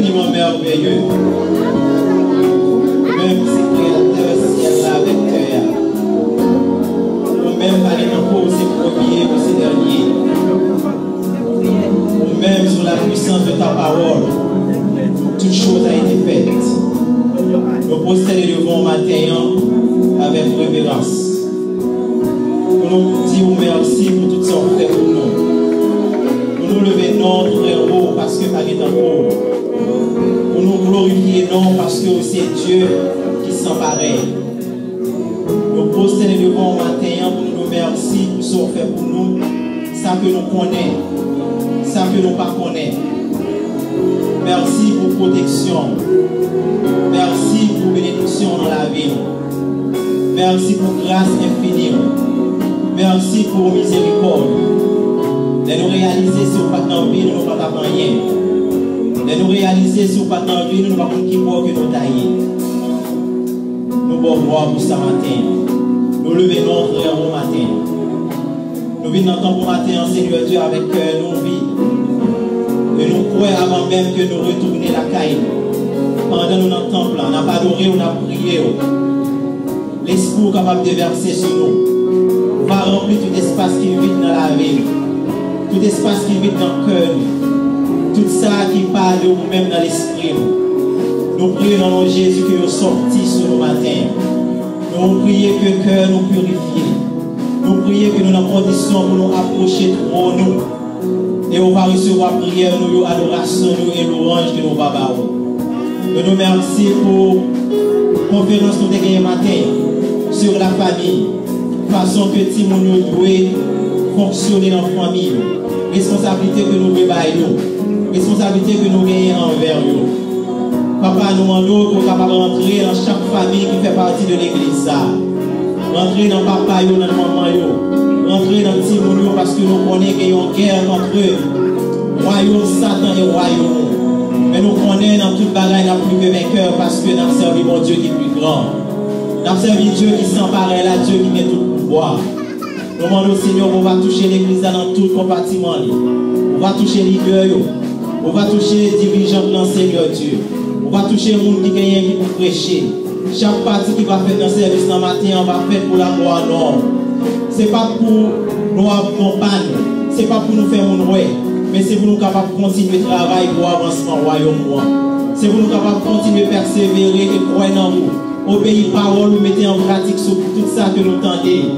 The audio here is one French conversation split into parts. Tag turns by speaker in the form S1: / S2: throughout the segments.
S1: infiniment merveilleux. Même si créateur ciel là avec terre. Nous-mêmes, allez nous poser premier ou ces derniers. Nous-mêmes, sous la puissance de ta parole, toute chose a été faite. Nous posséder devant matin avec révérence. Nous nous disons merci pour tout ce qu'on fait pour nous. Nous nous lever non très haut parce que par est en haut. Pour nous glorifier non parce que c'est Dieu qui s'en pareil. Nous posséder devant matin pour nous merci pour ce qu'on fait pour nous. Ça que nous connaissons, ça que nous ne connaissons pas. Merci pour protection. Merci pour bénédiction dans la vie. Merci pour grâce infinie. Merci pour miséricorde. De nous réaliser si nous pas dans la vie, nous ne pouvons pas rien. De nous réaliser si nous pas dans la vie, nous ne pouvons pas qui pour que nous tailler. Nous pouvons voir pour ce matin. Nous levons notre frère au matin. Nous venons entendre pour matin, Seigneur Dieu, avec nos vies. Et nous croyons avant même que nous retournions la caille. Pendant nous dans le temple, on n'a pas adoré, on a prié. L'esprit capable de verser sur nous. Va remplir tout espace qui vit dans la vie. Tout espace qui vit dans le cœur. Tout ça qui parle de vous-même dans l'esprit. Nous prions dans le Jésus que nous sortis sur le matin. Nous prions que le cœur nous purifie. Nous prions que nous avons condition pour nous approcher trop nous. Et on va recevoir prière, nous, adoration, nous et louange que nous va avoir. Nous nous remercions pour la conférence que nous avons gagnée matin sur la famille. Façon que Timon nous doit fonctionner dans la famille. Responsabilité que nous devons, responsabilité que nous gagnons envers nous. Papa, nous demandons qu'on soit capable d'entrer dans chaque famille qui fait partie de l'église. Rentrer dans papa, dans maman, rentrer dans Timon parce que nous connaissons qu'il y a une guerre entre eux. Royaume Satan et royaume. Mais nous connaissons dans toute bagaille n'a plus que vainqueur parce que nous avons servi mon Dieu qui est plus grand. Nous avons servi Dieu qui s'empare là, Dieu qui met tout le pouvoir. Nous demandons au Seigneur, on va toucher l'église dans tout compartiment. On va toucher les leaders, on va toucher les dirigeants de Seigneur Dieu. On va toucher les gens qui gagnent pour prêcher. Chaque partie qui va faire dans le service dans le matin, on va faire pour la gloire non. Ce n'est pas pour nous avoir panne, ce n'est pas pour nous faire mon roi, mais c'est pour nous capables de continuer de travailler pour avancement au royaume. C'est pour nous capables de continuer de persévérer et croire en vous. Obéir parole, nous mettez en pratique sur tout ça que nous tendez.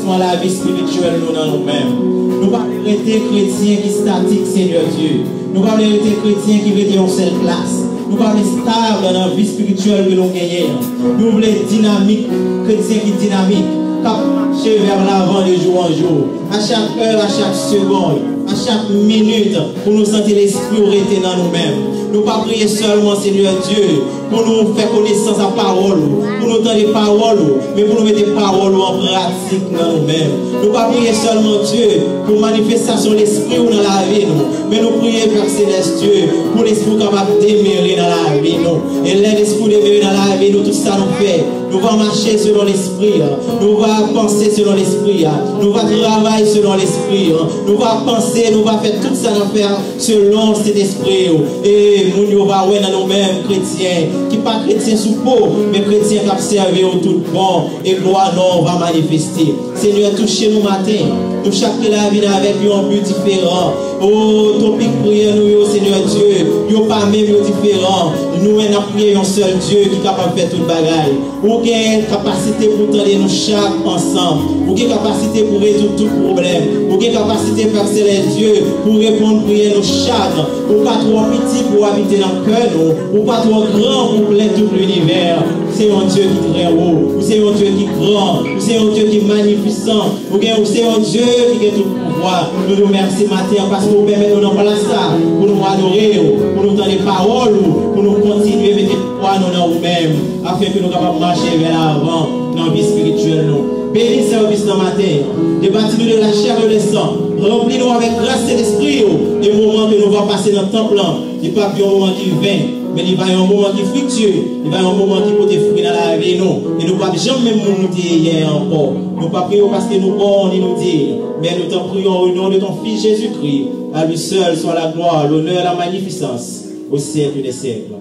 S1: Soit la vie spirituelle nous dans nous-mêmes. Nous ne pouvons pas arrêter chrétiens qui statiques, Seigneur Dieu. Nous ne pouvons pas arrêter chrétiens qui restent en seule place. Nous ne pouvons pas être stables dans la vie spirituelle que nous gagnons. Nous voulons être dynamiques, chrétiens qui sont dynamiques, capables de marcher vers l'avant de jour en jour. À chaque heure, à chaque seconde, à chaque minute, pour nous sentir l'esprit arrêté dans nous-mêmes. Nous ne pas prier seulement, Seigneur Dieu, pour nous faire connaissance à parole, pour nous donner des paroles, mais pour nous mettre des paroles en pratique dans nous-mêmes. Nous ne pas prier seulement, Dieu, pour manifestation de l'esprit ou dans la vie, mais nous prier, Père Céleste, Dieu, pour l'esprit capable de démérer dans la vie, nous. Et l'esprit démérer dans la vie, nous, tout ça nous fait. Nous allons marcher selon l'esprit, nous allons penser selon l'esprit, nous allons travailler selon l'esprit, nous allons penser, nous allons faire tout ça à faire selon cet esprit. Et nous va dans nous-mêmes chrétiens, qui ne sont pas chrétiens sous peau, mais chrétiens qui observent tout bon, et gloire non va manifester. Seigneur, touchez-nous matin, nous chaque la vie avec un but différent. Oh, topic prière nous, Seigneur Dieu, nous pas même différent. Nous avons prié un seul Dieu qui est capable de faire toute bagaille. Ou qui a une capacité pour tendre nous chaque ensemble. Ou qui a une capacité pour résoudre tout problème. Ou qui a une capacité pour faire les dieux pour répondre prière nous chaque. Ou pas trop petit pour habiter dans le cœur, ou pas trop grand pour plaire tout l'univers. C'est un Dieu qui est très haut. Ou c'est un Dieu qui est grand. Ou c'est un Dieu qui est magnificent. Ou c'est un Dieu qui a tout pouvoir. Nous nous remercions matin parce que vous permettez nous dans place ça. Pour nous adorer, pour nous donner des paroles, pour nous continuer à mettre foi dans nous-mêmes. Afin que nous puissions marcher vers l'avant dans la vie spirituelle. Bénis service dans matin. Débattez-nous de la chair et de sang. Remplis-nous avec grâce et l'esprit. Des moments que nous allons passer dans le temple. Il n'y a pas un moment qui vient. Mais il va y avoir un moment qui est fructueux. Il va y avoir un moment qui peut être fruit dans la vie. Et nous ne pouvons pas jamais nous dire hier encore. Nous ne pas prions parce que nous bon ni nous dire. Mais nous t'en prions au nom de ton Fils Jésus-Christ. À lui seul soit la gloire, l'honneur, la magnificence. au siècle des siècles.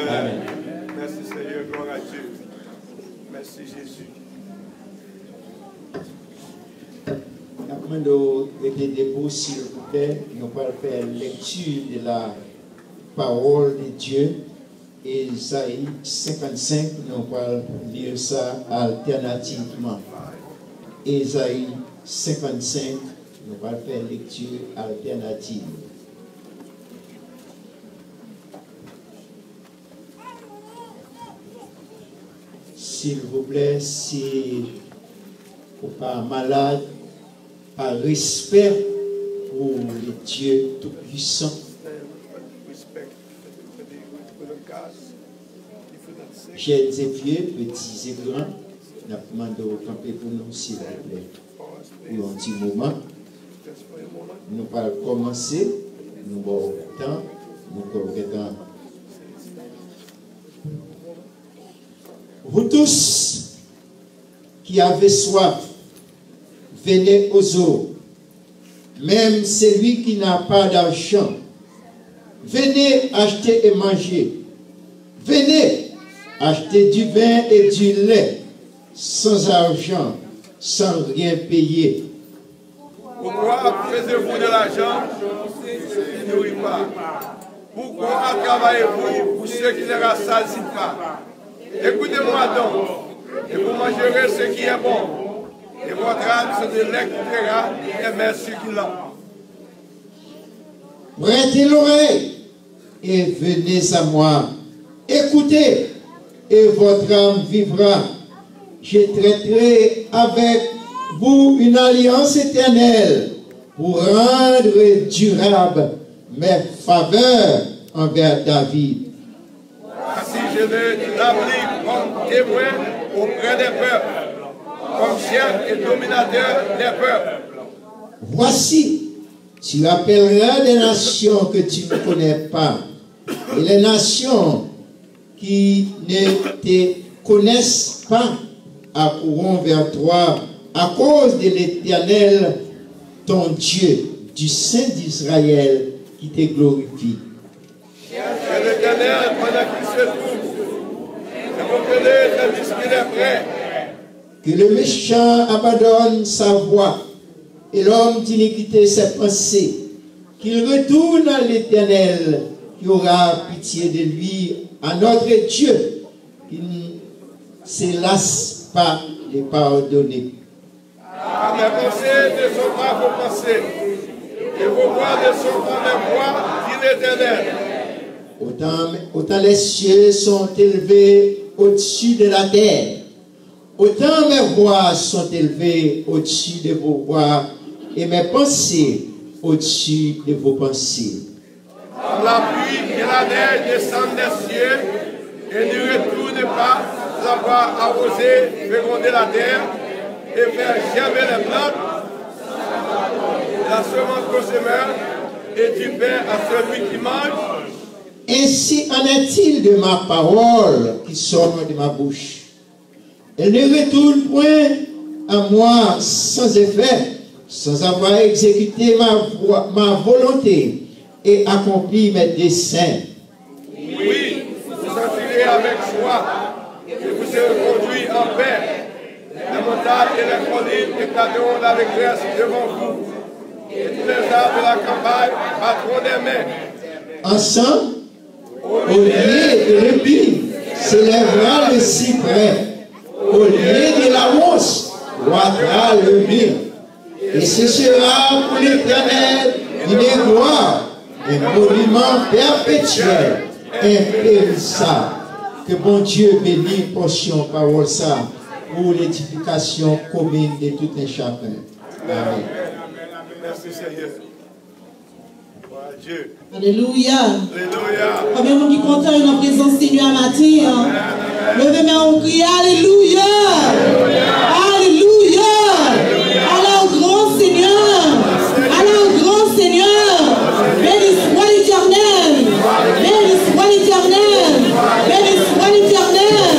S1: Amen.
S2: Merci Seigneur, gloire à Dieu. Merci Jésus.
S3: Après nous mettez debout s'il vous plaît, nous allons faire lecture de la parole de Dieu. Ésaïe 55, nous allons lire ça alternativement. Ésaïe 55, nous allons faire lecture alternative. S'il vous plaît, si vous n'êtes pas malade, par respect pour le Dieu Tout-Puissant, jeunes et vieux, petits et grands, nous demandons au camper pour nous, s'il vous plaît, pour un petit moment. Nous allons commencer, nous avons le temps, nous avons le temps. Vous tous qui avez soif, venez aux eaux. Même celui qui n'a pas d'argent, venez acheter et manger. Venez acheter du vin et du lait, sans argent, sans rien payer.
S2: Pourquoi faisiez-vous de l'argent qui ne nourrit pas? Pourquoi travaillez-vous pour ceux qui ne rassasient pas? Écoutez-moi donc, et vous mangerez ce qui est bon, et votre âme se délectera et mets succulent.
S3: Prêtez l'oreille et venez à moi. Écoutez, et votre âme vivra. Je traiterai avec vous une alliance éternelle pour rendre durable mes faveurs envers David.
S2: Ainsi je l'établis comme témoin auprès des peuples, comme chef et dominateur des peuples.
S3: Voici, tu appelleras des nations que tu ne connais pas, et les nations qui ne te connaissent pas accourront vers toi à cause de l'Éternel, ton Dieu, du Saint d'Israël, qui te glorifie.
S2: C'est l'Éternel pendant qu'il se trouve, évoquez-le tandis qu'il est prêt.
S3: Que le méchant abandonne sa voie et l'homme d'iniquité ses pensées, qu'il retourne à l'Éternel, qui aura pitié de lui, à notre Dieu, qui ne se lasse pas de pardonner.
S2: Car mes pensées ne sont pas vos pensées, et vos voies ne sont pas mes voies, dit l'Éternel.
S3: Autant les cieux sont élevés au-dessus de la terre, autant mes voix sont élevées au-dessus de vos voix, et mes pensées au-dessus de vos pensées.
S2: Comme la pluie et la neige descendent des cieux, et ne retournent pas avoir arrosé, fécondé la terre, et faire germer les plantes, la semence au semeur, et du pain à celui qui mange.
S3: Ainsi en est-il de ma parole qui sort de ma bouche. Elle ne retourne point à moi sans effet, sans avoir exécuté ma volonté et accompli mes desseins.
S2: Oui, vous sortirez avec joie, et vous serez conduits en paix. Les montagnes et les collines éclateront d'allégresse devant vous, et tous les arbres de la campagne battront des mains.
S3: Ensemble, au lieu de l'épine, s'élèvera le cyprès. Au lieu de la mousse, croîtra le mûr. Et ce sera pour l'Éternel une gloire, un monument perpétuel, impérissable. Que bon Dieu bénisse portion parole ça pour l'édification commune de tout un chacun. Amen.
S2: Merci Seigneur. Dieu.
S4: Alléluia.
S2: Alléluia.
S4: Combien de monde qui est content dans la présence Seigneur à matin? Levez-moi en cri. Alléluia. Alléluia. Alors grand Seigneur. Alors grand Seigneur. Béni soit l'Éternel. Béni soit l'Éternel. Béni soit l'Éternel.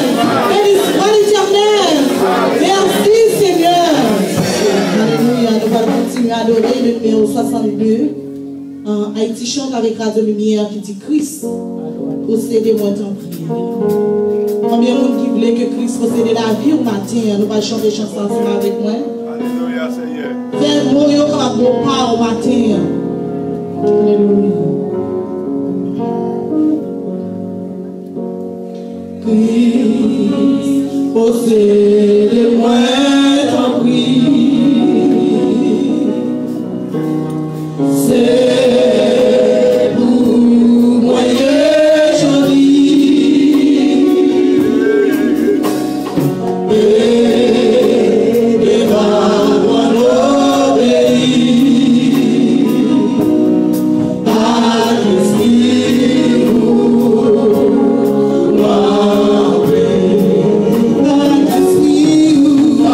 S4: Béni soit l'Éternel. Merci Seigneur. Alléluia. Nous allons continuer à adorer le numéro 62. Haïti chante avec Radio Lumière qui dit Christ, possédez-moi ton prière. Combien de monde qui voulait que Christ possède la vie au matin, nous allons chanter chanson ensemble avec moi.
S2: Alléluia, Seigneur.
S4: Fais mot yo comme bon pas au matin. Alléluia. Christ, possédez-moi ton prière. C'est pour moi joli.
S3: Thank you.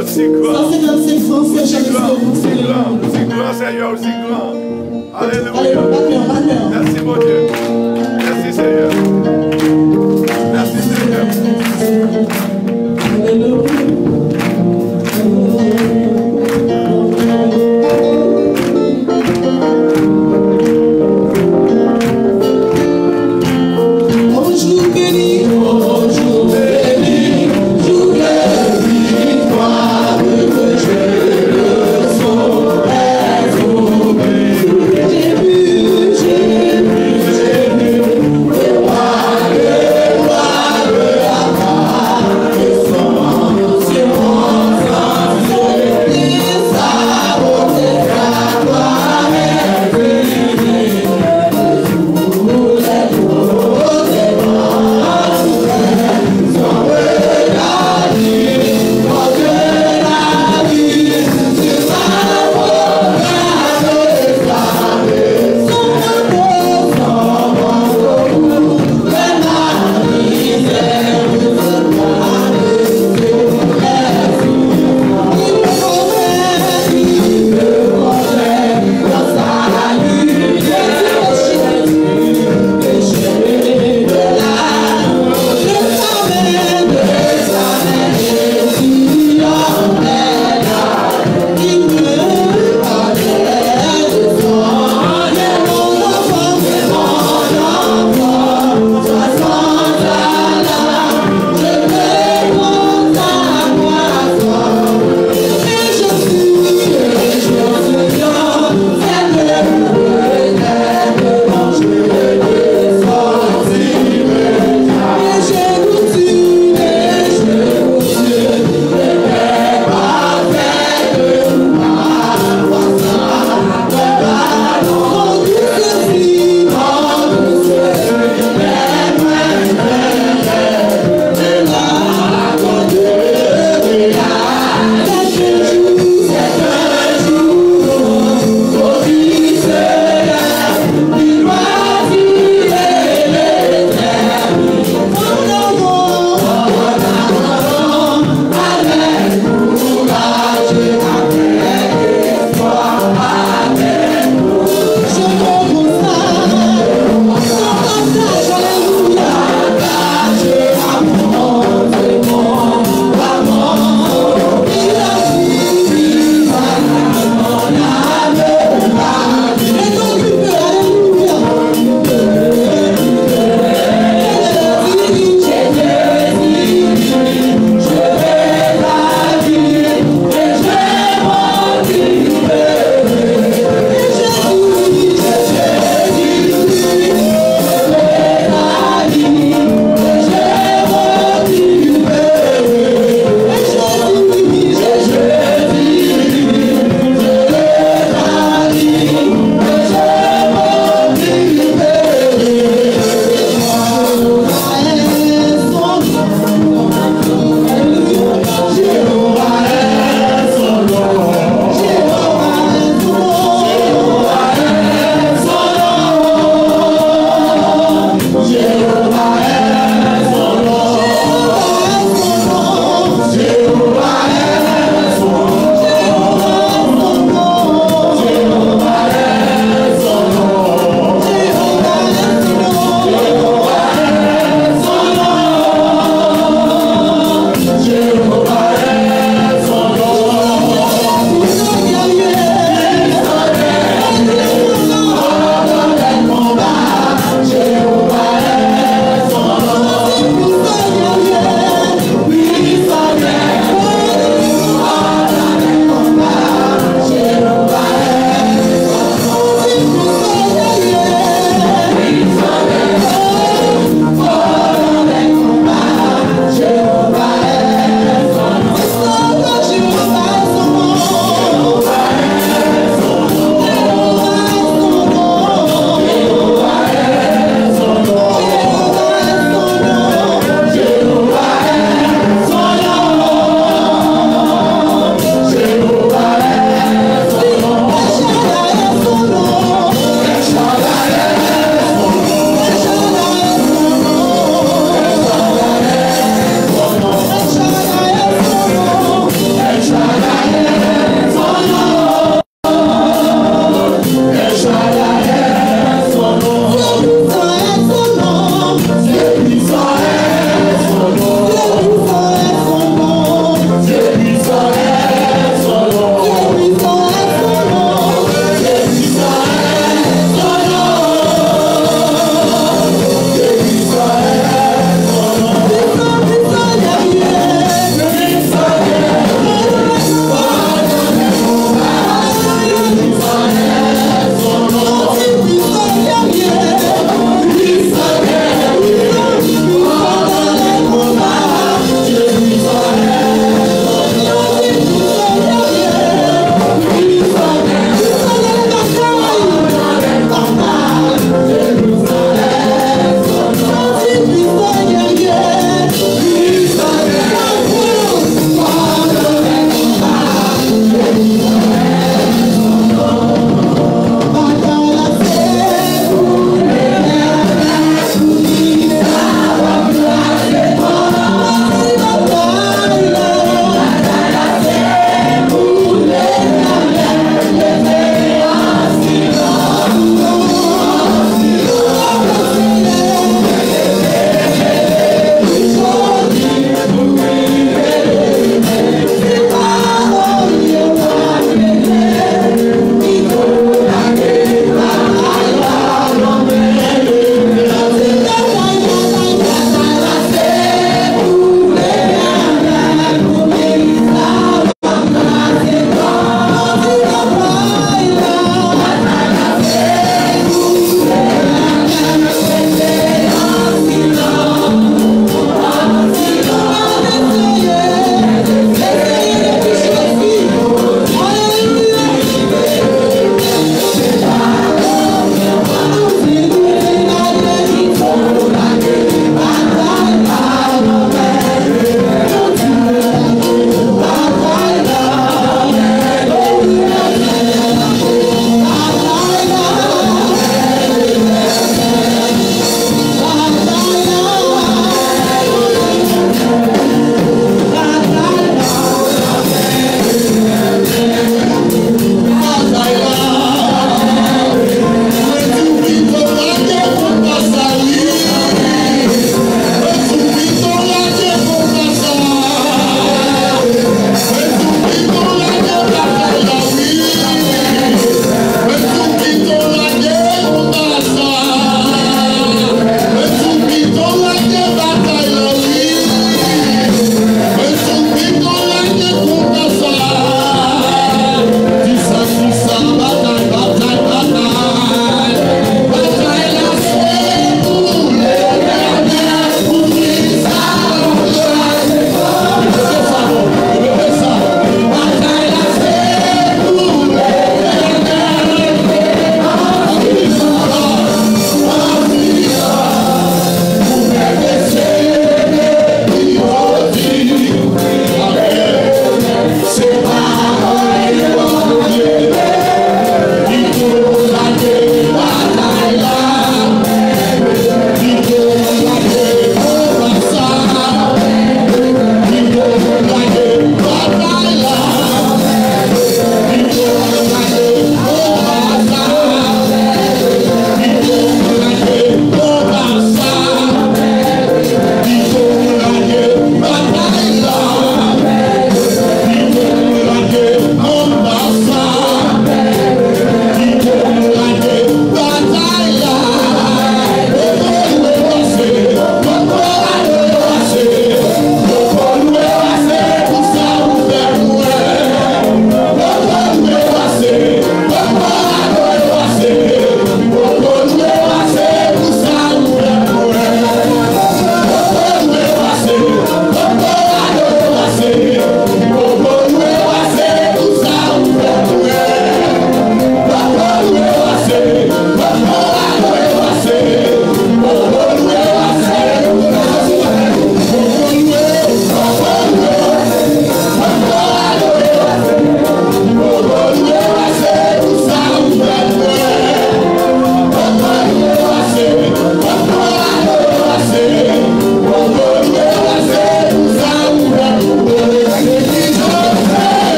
S2: aussi grand.
S4: 155 francs, c'est
S2: Aussi
S4: jamais
S2: grand, Seigneur, aussi grand. Alléluia. Merci, mon Dieu. Merci, Seigneur. Merci, Seigneur.
S4: Alléluia.
S3: Gloire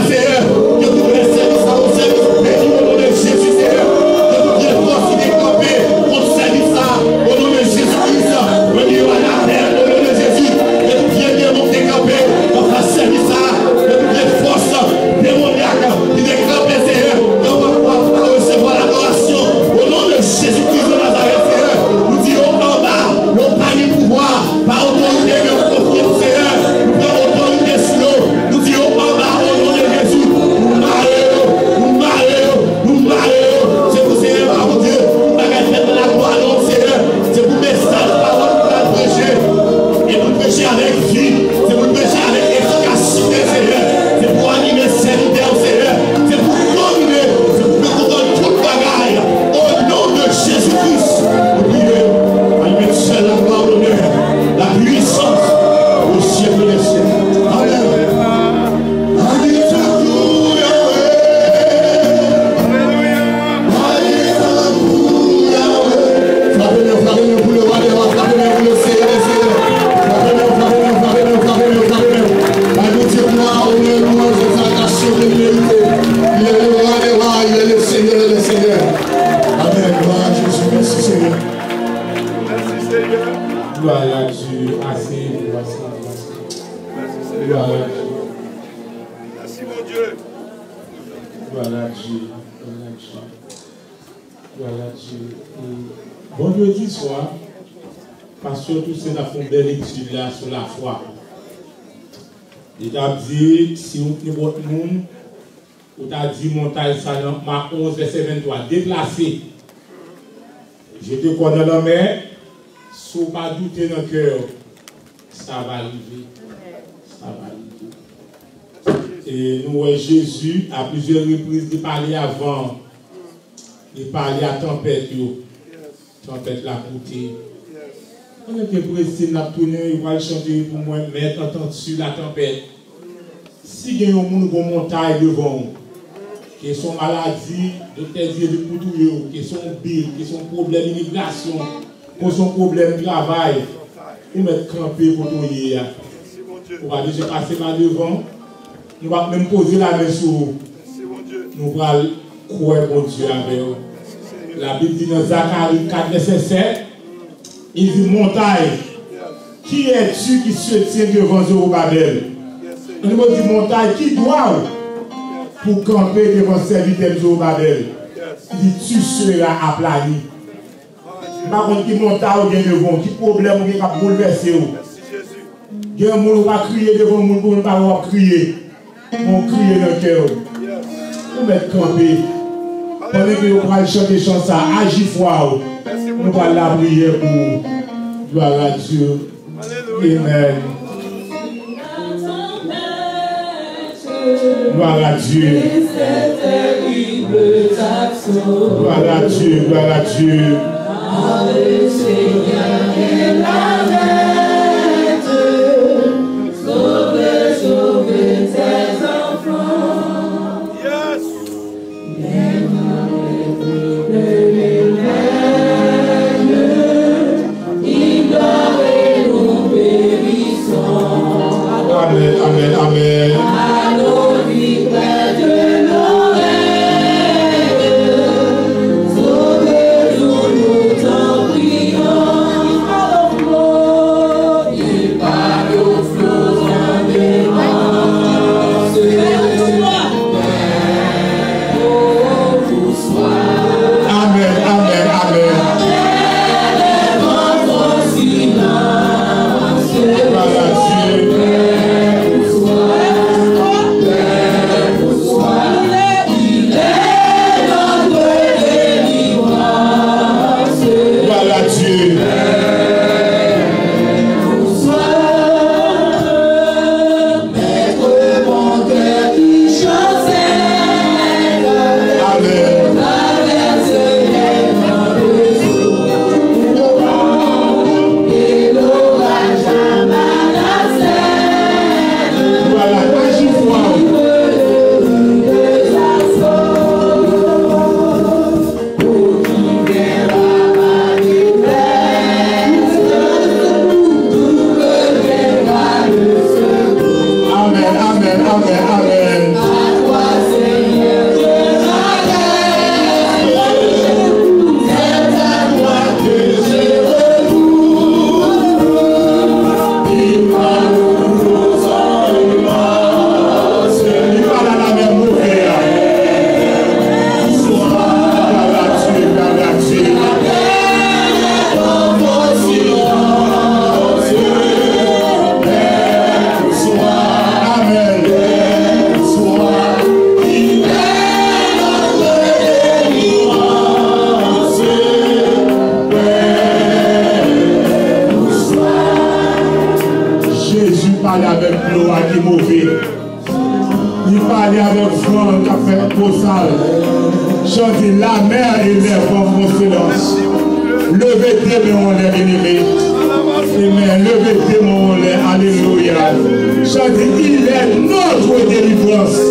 S5: Seigneur. Que tout le service à mon service. Et au nom de Jésus, Seigneur. Que tout le force qui décampé contre service ça. Au nom de Jésus-Christ. Au niveau de la terre, au nom de Jésus. Que tout le démon décampé contre service ça. Que tout le force démoniaque qui décampé, Seigneur. On va pouvoir recevoir l'adoration. Au nom de Jésus-Christ de Nazareth, Seigneur. Nous disons en bas, nous pas de pouvoir, par autorité, mais au confiance, Seigneur. Nous prenons autorité sur nous. Nous disons en bas, au nom de Jésus. Nous marions, nous marions, nous marions. C'est pour Seigneur, par mon Dieu. Nous n'avons fait de la gloire, non, Seigneur. C'est pour message, parole, pour la prêcher. Et pour prêcher avec vie. C'est pour prêcher avec efficacité, Seigneur. C'est pour animer serviteur, Seigneur. C'est pour dominer. C'est pour contrôler toute bagaille. Au nom de Jésus-Christ. Nous prions. Allumer seul la gloire, l'honneur, la puissance au siècle des siècles. Amen.
S6: Gloire à Dieu, assez, gloire à Dieu.
S2: Merci mon Dieu.
S6: Gloire à Dieu, gloire à Dieu. Gloire à Dieu. Vendredi soir, Pasteur Toussaint a fait une belle étude là sur la foi. Il a dit, si vous prenez votre monde, vous avez dit montagne, ça m'a 11, verset 23, déplacé. Je te connais la mer. Si vous ne pas douter dans le cœur, ça va arriver. Ça va arriver. Et nous, Jésus, à plusieurs reprises, il parlait avant. Il parlait à tempête. Tempête la côté. On était pressé, on a tourné, il va chanter pour moi, mettre entends-tu la tempête. Si il y a un monde qui montagne devant, qui sont maladies, docteur dit pour tout, qui sont billes, qui sont problèmes d'immigration, qui sont problèmes de travail, ou mettre campé pour tout hier. On va déjà passer par devant, nous va même poser la main sur vous. Nous allons croire mon Dieu avec vous. La Bible dit dans Zacharie 4, verset 7, il dit montagne, qui es-tu qui se tient devant Zorobabel? On nous dit montagne, qui doit pour camper devant le serviteur de Zorobabel? Il dit tu seras aplani. Par contre, qui montagne ou bien devant, qui problème ou qui va bouleverser ou? Il y a un monde qui va crier devant le monde pour ne pas crier. On crie dans le cœur. On met camper. Pendant que vous allez chanter chanson, agis foi. Nous allons la prière pour gloire à Dieu. Amen. Gloire à Dieu. Gloire à Dieu, gloire à Dieu.
S7: Le Seigneur est la tête. Sauve tes enfants.
S2: Yes.
S6: Amen, amen, amen.
S7: Allons-lui près de l'oreille. Sauve-nous, nous t'en prions.
S5: parler avec Franck qui a fait pour ça. Je dis la mer et les vents font silence. Levez tes mains, on est ennemi. Amen. Levez tes mains, on est. Alléluia. Je dis, il est notre délivrance.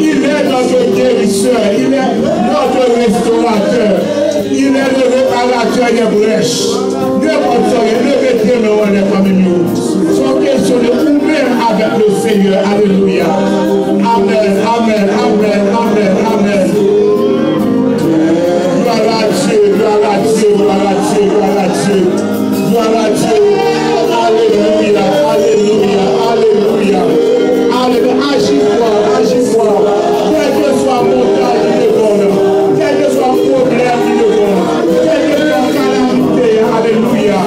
S5: Il est notre guérisseur. Il est notre restaurateur. Il est le réparateur des brèches. Levez tes mains, on est comme nous. Sois questionné vous-même avec le Seigneur. Alléluia. Amen. Amen. Amen. Amen. Amen. Gloire à Dieu, gloire à Dieu, gloire à Dieu, gloire à Dieu, gloire à Dieu. Alléluia, alléluia, alléluia. Alléluia. Agis-toi. Quel que soit montagne qui te donne, quel que soit problème qui te donne, quel que soit calamité, alléluia.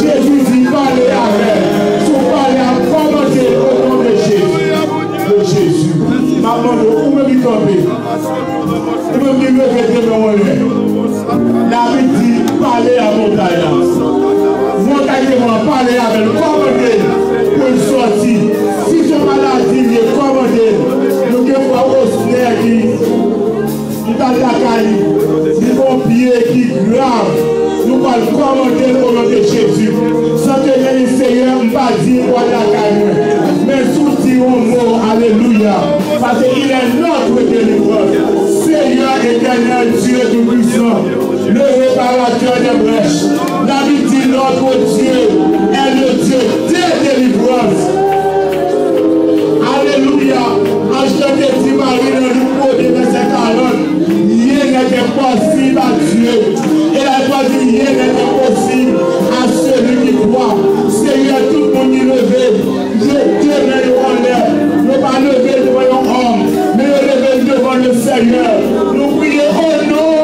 S5: Jésus dit, parlez avec. Vous parlez à commencer au nom de Jésus. De Jésus. Maman, où me dit tomber? Où me dit lever? La vie dit, parlez à montagne. Montagne va parler avec le commandé pour une sortie. Si son maladie est commandé, nous devons voir au snare qui nous mon pied qui grave. Nous allons commander au nom de Jésus. Sans que le Seigneur ne va dire mais sous un mot, alléluia. Parce qu'il est notre délivreur. Seigneur éternel, Dieu tout-puissant, le réparateur des brèches. La vie dit notre Dieu est le Dieu des délivrances. Alléluia. Acheter des petits maris dans le pot de verset 40. Rien n'était possible à Dieu. Et la foi dit rien n'était possible à celui qui croit. Seigneur, tout le monde est levé. Je te mets devant l'air. Ne pas lever devant l'homme, mais lever devant le Seigneur. Nous prions au nom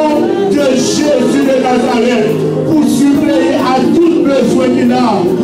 S5: de Jésus de Nazareth pour suppléer à tout besoin qu'il a,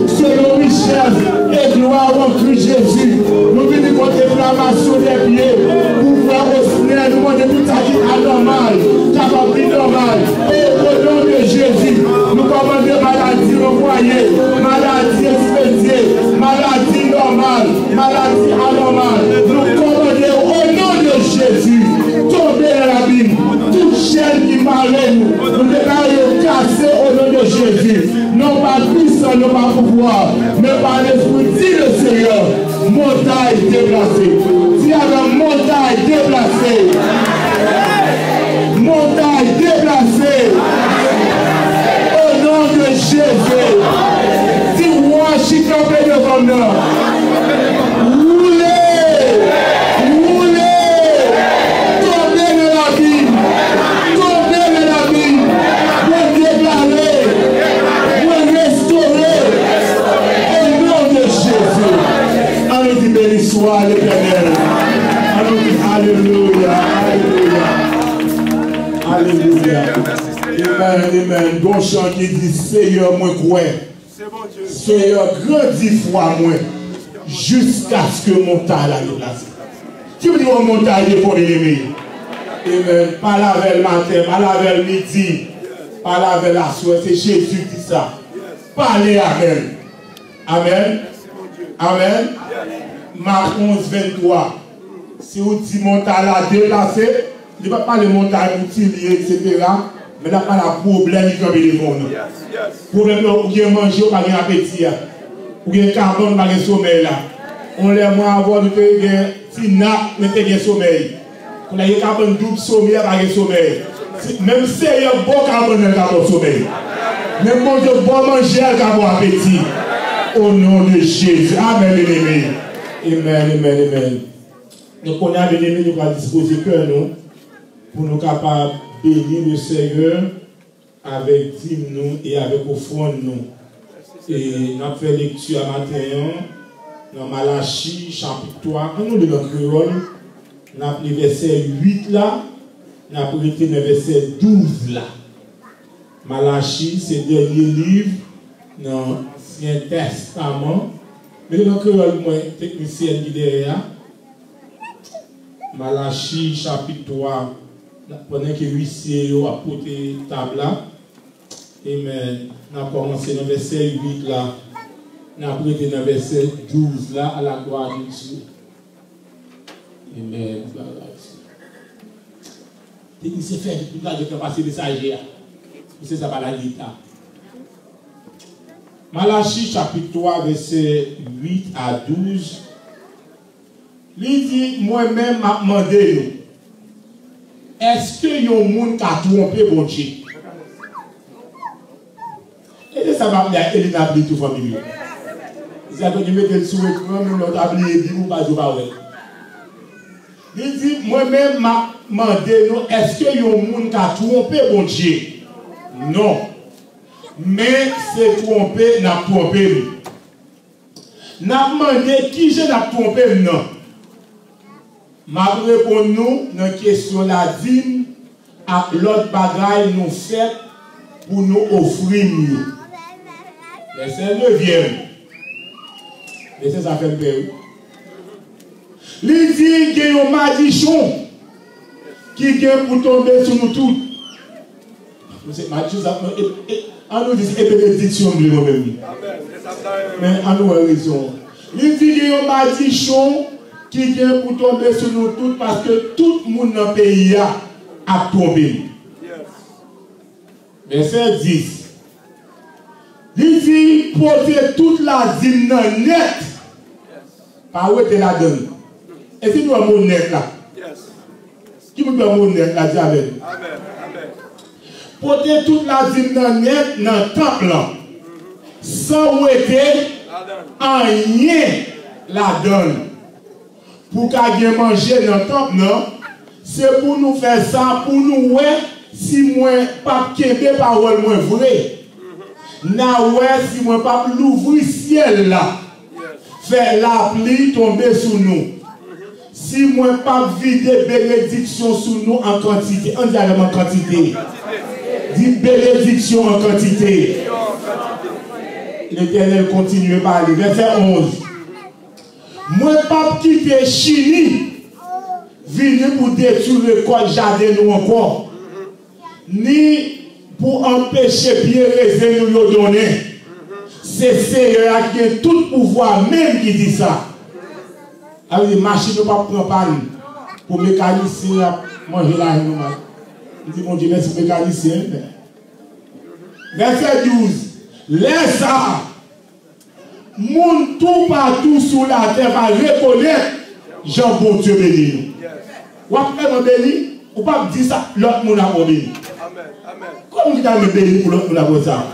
S5: selon richesse et gloire en Christ Jésus. Nous venons contre l'inflammation des pieds pour voir au Seigneur, nous demandons tout ça qui est anormal, capable normal. Et au nom de Jésus, nous commandons maladie au foyer, maladie expédiée, maladie normale, maladie anormale. Nous commandons au nom de Jésus, tomber dans l'abîme, toute chaîne qui m'arrête, nous devons casser au nom de Jésus. Non pas puissant, non pas pouvoir, mais par l'esprit, dit le Seigneur, montagne déplacée. Dis avec montagne déplacée. Montagne déplacée. Au nom de Jésus. Dis moi, je suis tombé devant nous. Roulez. Roulez. Tombez de l'abîme. Tombez de l'abîme. Vous déclarer. Vous restaurer. Au nom de Jésus. On nous dit béni soit l'Éternel. On nous dit alléluia. Alléluia. Alléluia. Amen, amen. Bon chant qui dit Seigneur, moi crois. Seigneur, grandis foi moi. Jusqu'à ce que mon taille a déplacé. Qui me dit mon montagne pour l'ennemi? Amen. Pas la veille matin, pas la veille midi, pas la veille la soirée. C'est Jésus qui dit ça. Parlez Amen. Amen. Amen. Marc 11, 23. Si vous dites montagne a déplacé, il ne va pas les montagnes outilier, etc. Mais là, pas le problème qui est devant nous. Le problème, vous avez mangé, vous n'avez pas d'appétit. Vous avez carbone, vous n'avez pas de sommeil. On les moins avoir de petit nappe, mais vous avez un sommeil. Vous avez carbone double sommeil, vous n'avez pas de sommeil. Même si il y a un bon carbone, vous n'avez pas de sommeil. Même si vous avez bon manger, vous n'avez pas d'appétit. Au nom de Jésus. Amen, bien-aimé. Amen, amen, amen. Donc, on a bien-aimé, nous allons disposer cœur, nous, pour nous capables de bénir le Seigneur avec dîme nous et avec offrande nous. Et nous avons fait lecture à matin dans Malachie, chapitre 3, on nous dans créole, nous avons pris verset 8 là, nous avons pris le verset 12 là. Malachie, c'est le dernier livre dans l'Ancien Testament. Mais dans le créole, moi, technicien qui derrière. Malachie, chapitre 3. Pendant que l'huissier a porté table là, et on a commencé dans le verset 8 là, on a prêté dans le verset 12 là, à la gloire de Dieu.
S6: Amen. Il s'est fait tout ça de passer des messagers. C'est ça par la guitare. Malachie chapitre 3, verset 8 à 12. Il dit, moi-même m'a demandé, est-ce que y a un monde qui a trompé bon Dieu? Et ça va me dire, il a oublié tout famille. Il a dit, mettez le souhait, moi-même l'autre oublié, il ne pas dire. Il dit, moi-même m'a demandé, est-ce que y a un monde qui a trompé bon Dieu? Non. Mais c'est trompé, n'a trompé. N'a demandé qui je n'a trompé, non. Ma réponse nous dans la question de la dîme à l'autre bagaille nous fait pour nous offrir. Verset 9e. Verset ça fait peur. Il dit qu'il y a un madichon qui vient pour tomber sur nous tous. On nous dit que bénédiction de nous-mêmes. Mais on nous a raison. Il dit qu'il y a un madichon qui vient pour tomber sur nous tous parce que tout le monde dans le pays a tombé. Verset 10. Il dit porter toute la dîme net. Par où est la donne? Et si nous avons net là? Qui vous doit net là? Dis Amen. Porter toute la dîme net dans le temple sans où était en rien la donne. Pour qu'elle manger dans le temple, non? C'est pour nous faire ça, pour nous, ouais, si moi, pas qu'aimer parole, moi, vrai. Na ouais, si moi, pas l'ouvrir ciel là, faire la pluie tomber sur nous. Si moi, pas vider bénédiction sur nous en quantité, on dit en quantité. Dit bénédiction en quantité. L'Éternel continue à parler. Verset 11. Moi, pas quitter Chili, venir pour détruire le col jardin nous encore, ni pour empêcher bien les nous le donner. C'est Seigneur qui a tout pouvoir, même qui dit ça. Alors, les machines ne pas prendre par pour mécanicien manger la haine. Il dit, mon Dieu, merci mécanicien. Verset 12. Laisse ça. Moun tout partout sur la terre va reconnaître Jean bon Dieu béni. Ou après on béni, ou pas dire ça, l'autre monde a béni. Comment vous avez béni pour l'autre monde a ça?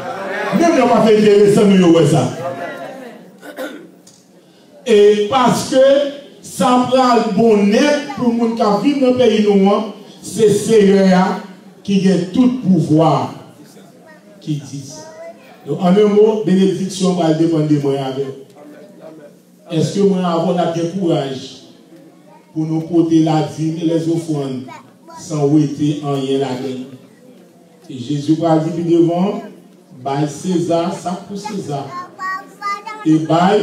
S6: Même si on pas fait intéressant, nous avons ça. Et parce que ça prend le bonheur pour les gens qui vivent dans le pays noir, c'est Seigneur qui a tout pouvoir qui dit ça. Donc, en un mot, bénédiction va dépendre de moi. Est-ce que moi, avons bien courage pour nous porter la dîme et les offrandes sans ouéter en rien là-dedans? Et Jésus va dire devant, bail César, ça pour César. Et bail.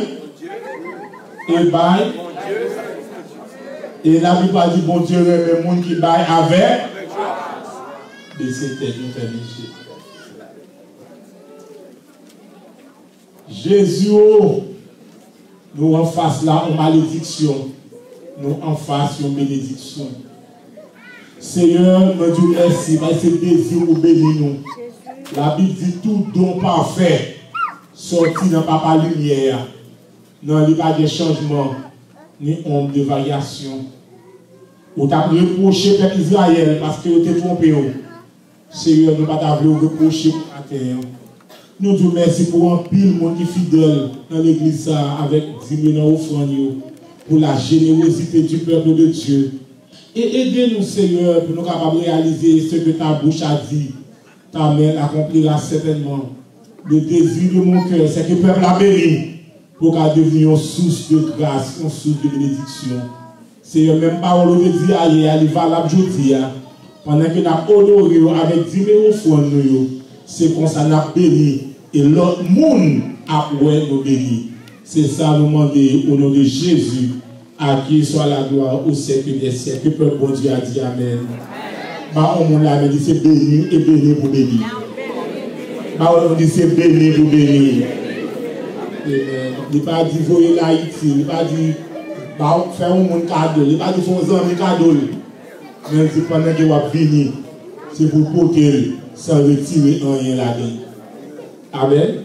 S6: Et la Bible dit, bon Dieu, le monde qui baille avec. Et c'était nous faire Jésus. Jésus, nous en face là une malédiction, nous en face une bénédiction. Seigneur, nous disons merci, parce que c'est désir pour bénir nous. La Bible dit tout don parfait sorti dans Papa Lumière. Non, il n'y a pas de changement, ni ombre de variation. Vous avez reproché peuple Israël parce que vous êtes trompé. Seigneur, nous ne pouvons pas reprocher à terre. Nous disons merci pour un pile monde qui est fidèle dans l'église avec 10 000 offrandes pour la générosité du peuple de Dieu. Et aidez-nous, Seigneur, pour nous capables de réaliser ce que ta bouche a dit. Ta main l'accomplira certainement. Le désir de mon cœur, c'est que le peuple a béni pour qu'elle devienne une source de grâce, une source de bénédiction. Seigneur, même parole de Dieu, elle est valable aujourd'hui. Pendant que nous avons honoré avec 10 000 offrandes, c'est qu'on s'en a béni. Et l'autre monde a nous béni. C'est ça nous demander au nom de Jésus, à qui soit la gloire au siècle des siècles. Que le peuple bon Dieu a dit Amen. Bah, on m'a dit c'est béni et béni pour bénir. Bah, on dit c'est béni pour bénir. Il n'a pas dit voyer l'Haïti, il n'a pas dit faire un monde cadeau. Il pas de font un cadeau. Mais c'est pendant que vous venez, c'est pour porter sans retirer rien là-dedans. Amen.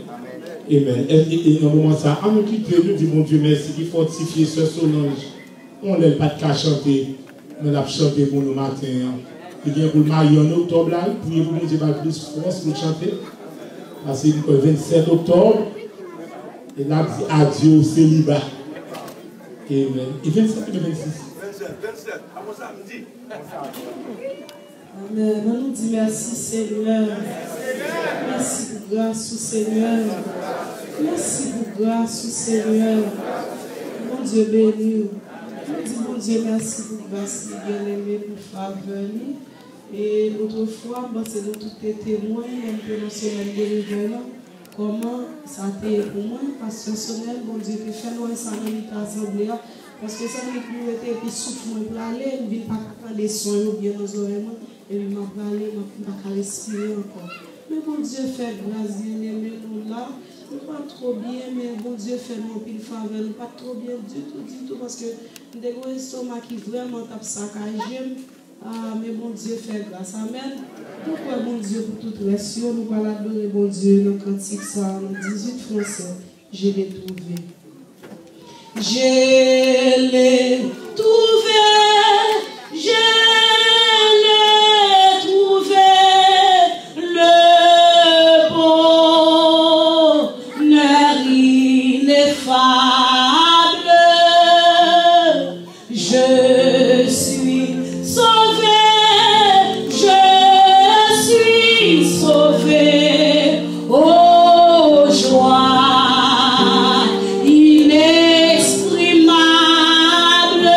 S6: Amen. Et dans moment ça, à nous quitter, nous disons, mon Dieu, merci qui fortifie ce Solange. On n'a pas de chanter, mais on a chanté pour nous matin. Il vient pour le marier en octobre, là, puis vous nous dire plus force pour chanter. Parce que le 27 octobre, et là, dit adieu au célibat. Amen. Et 27 ou 26?
S2: 27, à mon samedi.
S4: Amen. On nous dit merci Seigneur. Merci pour grâce au Seigneur. Merci pour grâce au Seigneur. Mon Dieu béni. On dit mon Dieu merci pour grâce, bien aimé pour faveur. Et autrefois, c'est nous tous les témoins, un peu dans ce même de comment ça a été pour moi, parce que personnel, bon Dieu, que fait nous ça dans l'assemblée, parce que ça nous était puis souffle pour aller, ne vient pas prendre des soins bien nos oreilles, et il m'a parlé, m'a pas respirer encore. Mais bon Dieu fait grâce, bien aimé, nous là, nous pas trop bien, mais bon Dieu fait nous pile faveur, nous pas trop bien du tout, parce que nous avons un estomac qui vraiment tape saccagé. Ah, mais bon Dieu fait grâce. Amen. Pourquoi bon Dieu pour toute l'action, nous allons adorer bon Dieu, nos cantiques, ça, nos 18 français. Je l'ai trouvé. Je l'ai trouvé. Je l'ai trouvé. Le bonheur ineffable. Je suis sauvé, je suis sauvé, oh joie inexprimable,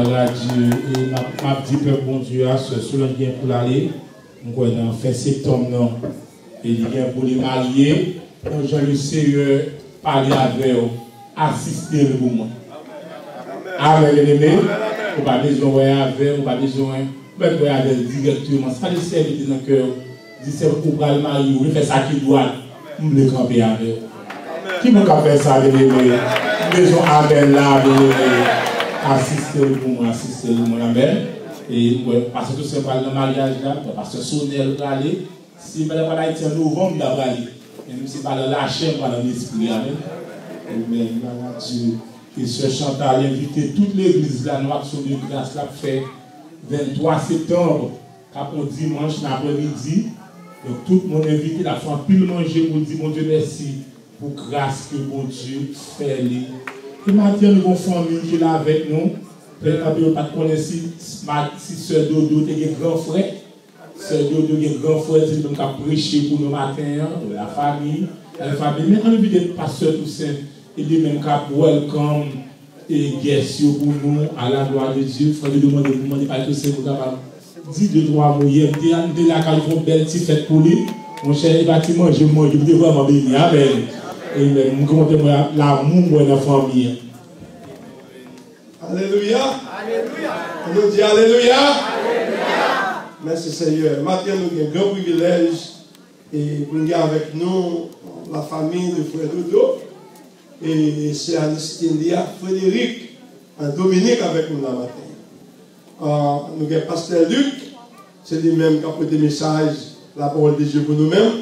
S6: Gloire à Dieu. Et m'a dit, peuple bon Dieu, sur le bien pour l'aller. Donc, on a fait septembre, non. Et il vient pour les mariés. Donc, j'ai le Seigneur parler avec eux, assister pour moi. Amen, les aimés. On va besoin avec, on va besoin avec directement. Ce n'est pas le service dans le cœur. C'est pour le marié, on fait ça qui doit. On le camper avec. Qui m'a fait ça, les aimés? Besoin avec là, assister pour moi, assister pour moi. Amen. Et parce que tout ça parle de mariage là, parce que Sonel va aller. Si madame va aller en novembre, il va aller. Même si pas dans la chair, pas dans l'esprit. Amen. Amen. Dieu. Et ce Chantal invité toute l'église là, nous action de grâce là, fait 23 septembre, après dimanche, l'après-midi. Donc tout le monde invité, la fin pile manger pour dire, mon Dieu, merci pour grâce que mon Dieu fait. Et maintenant, nous avons une famille qui est là avec nous. Peut-être que vous ne connaissez pas si Sœur Dodo est un grand frère. Sœur Dodo est un grand frère qui a prêché pour nous matin, la famille. Mais on invite le pasteur Toussaint. Il dit même qu'à welcome et guest pour nous à la gloire de Dieu. Il faut demander pour moi, pas que c'est pour capable. Dis deux, trois mots. Il y a là quand ils font belle petite fête pour lui. Mon cher bâtiment, je mange, je vais vraiment béni. Amen. Et nous comptons l'amour de la famille.
S8: Alléluia. Alléluia. On nous dit Alléluia. Alléluia. Merci Seigneur. Maintenant, nous avons un grand privilège et pour nous avec nous la famille de Frère Dodo. Et c'est Anistilia Frédéric, un Dominique avec nous la matin. Nous avons Pasteur Luc, c'est lui-même qui a pris des messages, la parole de Dieu pour nous-mêmes.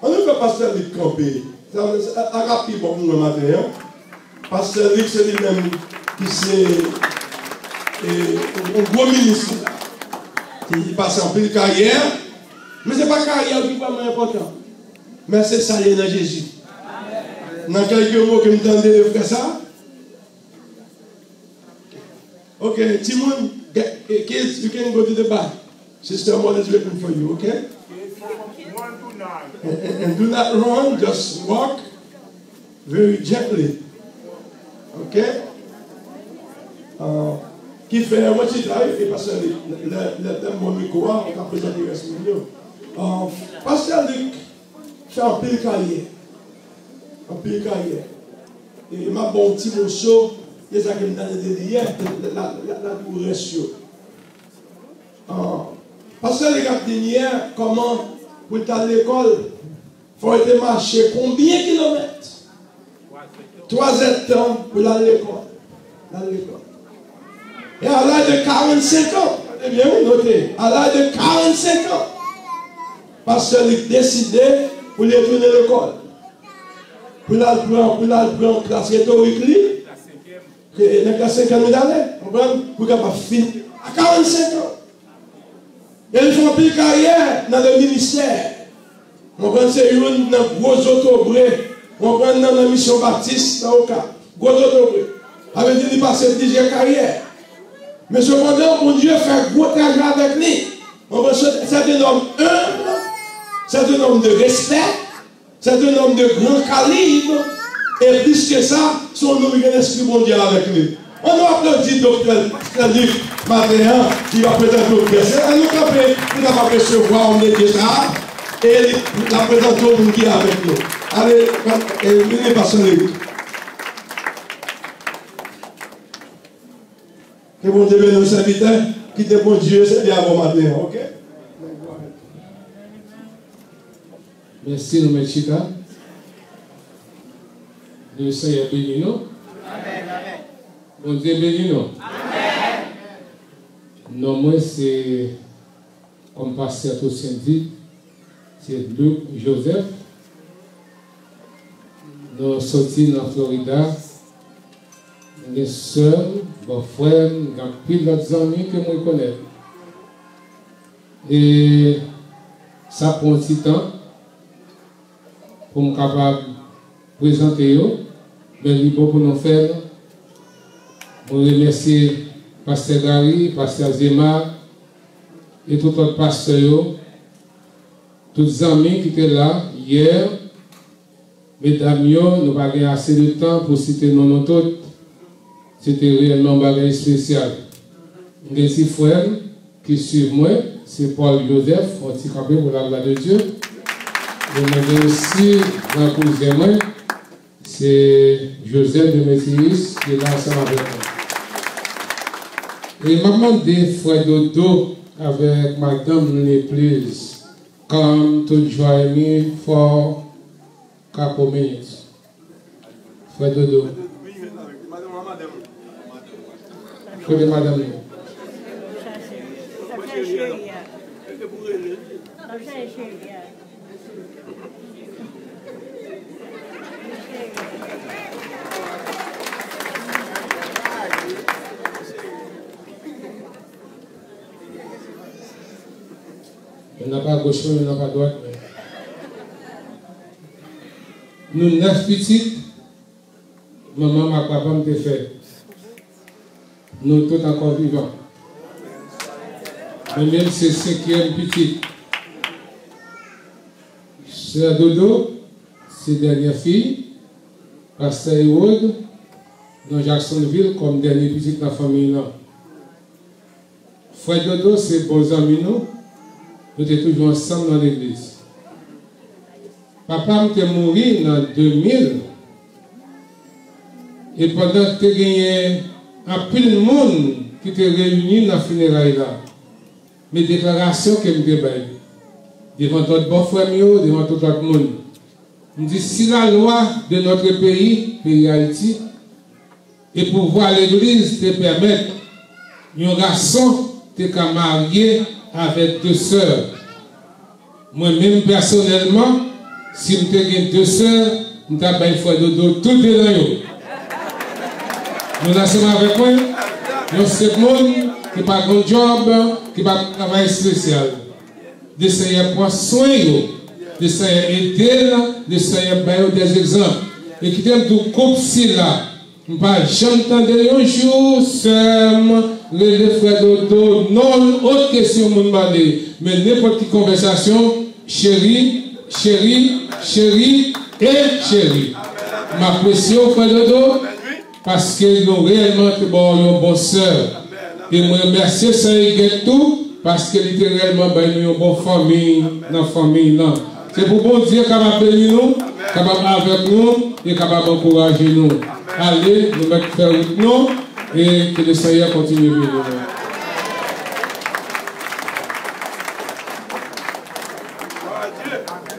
S8: On nous fait Pasteur Luc camper. C'est rapide pour nous le matin. Pasteur Luc, c'est lui-même qui c'est un gros ministre qui passe en pile carrière. Mais ce n'est pas carrière qui est vraiment important. Mais c'est ça, il est dans Jésus. Dans quelques mots que vous entendez de faire ça. Okay, Timon, kids, you can go to the back. Sister Mother is waiting for you, okay? And do not run, just walk very gently. Okay? Qui fait un moitié de live et passer le bon micro, on va présenter le reste de nous. Pasteur Luc fait un pile carrière. Un pile carrière. Et ma bon petit morceau, il y a ça qui me donne des liens, la douce. Pasteur Luc a dit hier, comment pour aller à l'école, il faut aller marcher combien de kilomètres? 3 heures pour aller à l'école. Et à l'âge de 45 ans, eh bien, vous notez, à l'âge de 45 ans, Pasteur Luc décidait pour aller retourner à l'école. Pour aller prendre classe rhétorique, la classe 5e d'année, pour qu'il finir à 45 ans. Et ils font plus carrière dans le ministère. On prend une gros autobré. On prend dans la mission baptiste, dans le cas. Gros autobré. Avec dit qu'il passe 10 carrière. Mais cependant, mon Dieu fait gros travail avec lui. C'est un homme humble, c'est un homme de respect, c'est un homme de grand calibre. Et plus que ça, son homme a un esprit mondial avec lui. On a applaudi docteur Luc Matéan qui va présenter au presse. On nous camper, nous va recevoir, on est déjà. Et la présenter au monde qui est avec nous. Allez, venez passer Luc. Que bon Dieu bénisse nos serviteurs, qui te bon Dieu, c'est bien avant matin, ok?
S9: Merci, nous, Mechika. Le Seigneur bénit nous. Bon Dieu bénit nous. Non, moi, c'est, comme pasteur Toussaint dit, c'est Luc Joseph. Nous sommes sortis dans Florida. Mes soeurs, mes frères, j'ai pris d'autres amis que moi connais. Et ça prend un petit temps pour me capable de présenter eux. Mais il est bon pour nous faire. Je remercie Pasteur Gary, Pasteur Zema et tout autres pasteurs, tous les amis qui étaient là hier. Mesdames, nous n'avons pas assez de temps pour citer nos noms. C'était réellement un bagage spécial. des petits frères qui suivent moi, c'est Paul Joseph, handicapé pour la gloire de Dieu. Et moi aussi, dans cousin moi, c'est Joseph de Messiris qui est là ensemble avec moi. Et maman des frères Dodo avec madame l'église, comme tout joyeux fort 4 minutes. Frère Dodo. Frère de madame. Il n'y a pas à gauche, il n'y a pas à droite. Nous 9 petites, maman, ma papa me fait. Nous tous encore vivants. Mais même c'est 5e petite. Sœur Dodo, c'est dernière fille. Pasteur Ewood, dans Jacksonville, comme dernière petite dans la famille. Là. Frère Dodo, c'est bon ami nous. Nous étions toujours ensemble dans l'église. Papa m'était mort en 2000. Et pendant que tu as gagné un peu de monde qui était réuni dans la funéraille là, mes déclarations que je me débaille, devant d'autres bons frères, devant tout le monde, je me dis si la loi de notre pays, pays Haïti, et pour voir l'église te permettre, un garçon te marié avec 2 sœurs. Moi-même, personnellement, si je ai 2 sœurs, je vais faire frère Dodo tout de l'année. Nous sommes avec moi, nous sommes monde qui n'a pas de job, qui n'a pas de travail spécial. D'essayer de prendre soin, d'essayer d'aider, d'essayer de faire des exemples. Et qui t'aime tout comme si là, je ne vais pas jamais un jour, le frère Dodo, non, autre question, mon demandé. Mais n'importe quelle conversation, chérie, chérie, chérie et chérie. Ma pression, frère Dodo, parce que nous réellement une bonne sœur. Et moi, remercie ça et tout, parce que littéralement, nous une bonne famille, dans la famille. C'est pour bon Dieu capable de bénir nous, capable avec nous et capable d'encourager nous. Allez, nous mettons faire avec nous et que le Seigneur continue de bénir nous.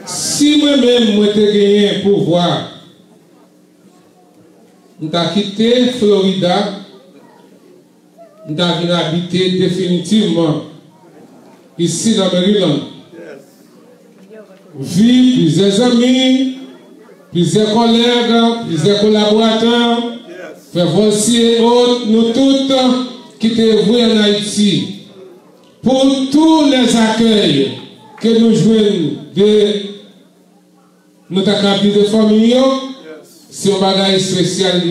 S9: Si moi-même, moi, j'ai gagné un pouvoir, nous avons quitté Florida, nous avons habité définitivement ici dans Maryland. Vu plusieurs amis, plusieurs collègues, plusieurs collaborateurs, faire voici et autres, nous tous qui sommes en Haïti, pour tous les accueils que nous jouons de notre capital de famille, c'est un bagage spécial.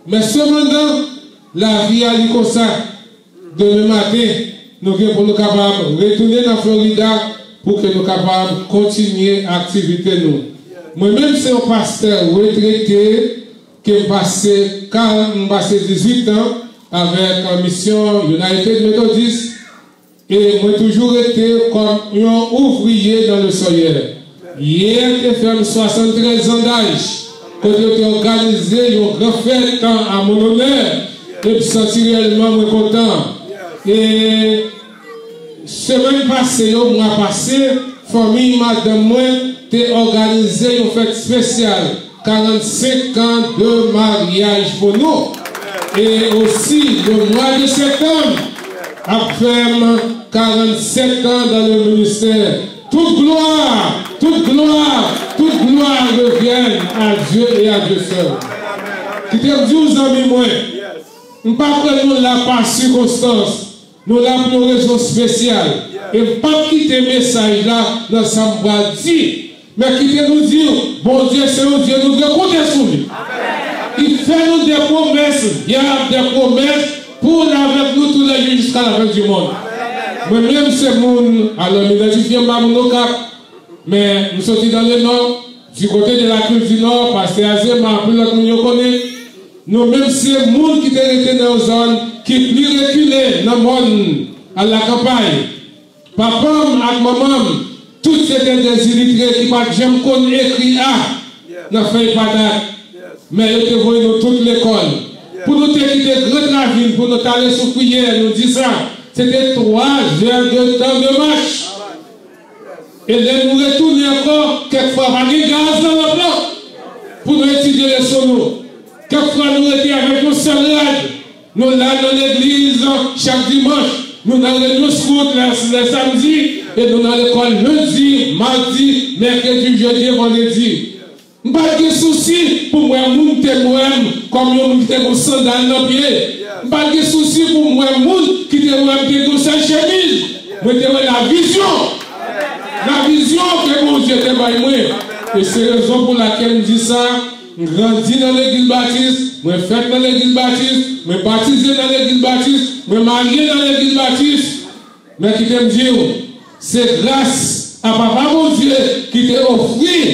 S9: Mais cependant, la vie a dit comme ça. Demain matin, nous venons pour nous capables de retourner dans Florida pour que nous capables de continuer l'activité. Moi-même, c'est un pasteur retraité qui est passé 18 ans avec la mission United Methodist et moi toujours été comme un ouvrier dans le soleil. Hier, j'ai fait 73 ans d'âge. Quand j'ai organisé une grande fête à mon honneur, et je me sens réellement content. Et semaine passée, le mois passé, famille madame moi, j'ai organisé une fête spéciale. 45 ans de mariage pour nous. Et aussi, le mois de septembre, après 47 ans dans le ministère. Toute gloire revient à Dieu et à Dieu seul. Qui te dit aux amis, moi, nous ne pas nous là par circonstance, nous là pour une raison spéciale. Et pas quitter le message là dans sa dit, mais qui te nous dire, bon Dieu, c'est un Dieu, nous devons compter sur lui. Il fait nous des promesses, il y a des promesses pour avec nous tous les jours jusqu'à la fin du monde. Moi-même, c'est mon. Alors, nous identifions pas mon cap. Mais nous sommes dans le nord, du côté de la culture du nord, parce que Azé m'a appris l'autre monde connaît. Nous-mêmes, c'est le monde qui était dans la zone, qui plus reculé dans le monde, à la campagne. Papa et maman, tous c'était des illettrés qui n'ont jamais connu écrit A, n'a fait pas date. Mais ils ont voulu nous toute l'école. Pour nous quitter grand ravine, pour nous aller sous prière, nous dit ça. C'était 3 heures de temps de marche. Et là, nous retournons encore, quelquefois, pas de gaz dans le plan, pour nous étudier les sonos. Quelquefois, nous étions avec nos seul rade. Nous là dans l'église chaque dimanche. Nous dans les scouts les samedis. Et nous dans l'école lundi, mardi, mercredi, jeudi, vendredi. Je n'ai pas de soucis pour moi, comme nous avons sandales dans le pied. Je n'ai pas de soucis pour moi, qui avons sa chemise. Je la vision. La vision que mon Dieu t'a donné moi. Et c'est la raison pour laquelle je dis ça. Je grandis dans l'église baptiste, je fais dans l'église baptiste, je baptisé dans l'église baptiste, je marié dans l'église baptiste. Mais qui t'aime dire, c'est grâce à Papa mon Dieu qui t'a offert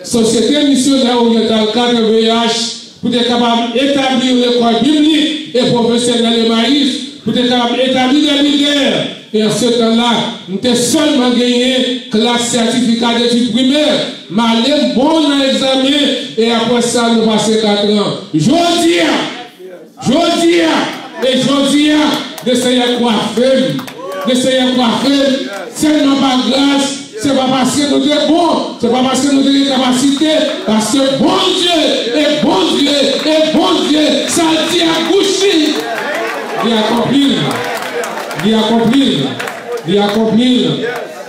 S9: société missionnaire orientale KVH pour être capable d'établir l'école biblique et professionnelle de maïs, pour être capable d'établir des leaders. Et en ce temps-là, nous avons seulement gagné classe certificat d'études primaires. Mais allez bon dans l'examen et après ça, nous passons 4 ans. Jodia, d'essayer de coiffer, seulement par grâce, c'est pas parce que nous sommes bons, c'est pas parce que nous avons des capacités, parce que bon Dieu, ça dit à coucher. Il accomplit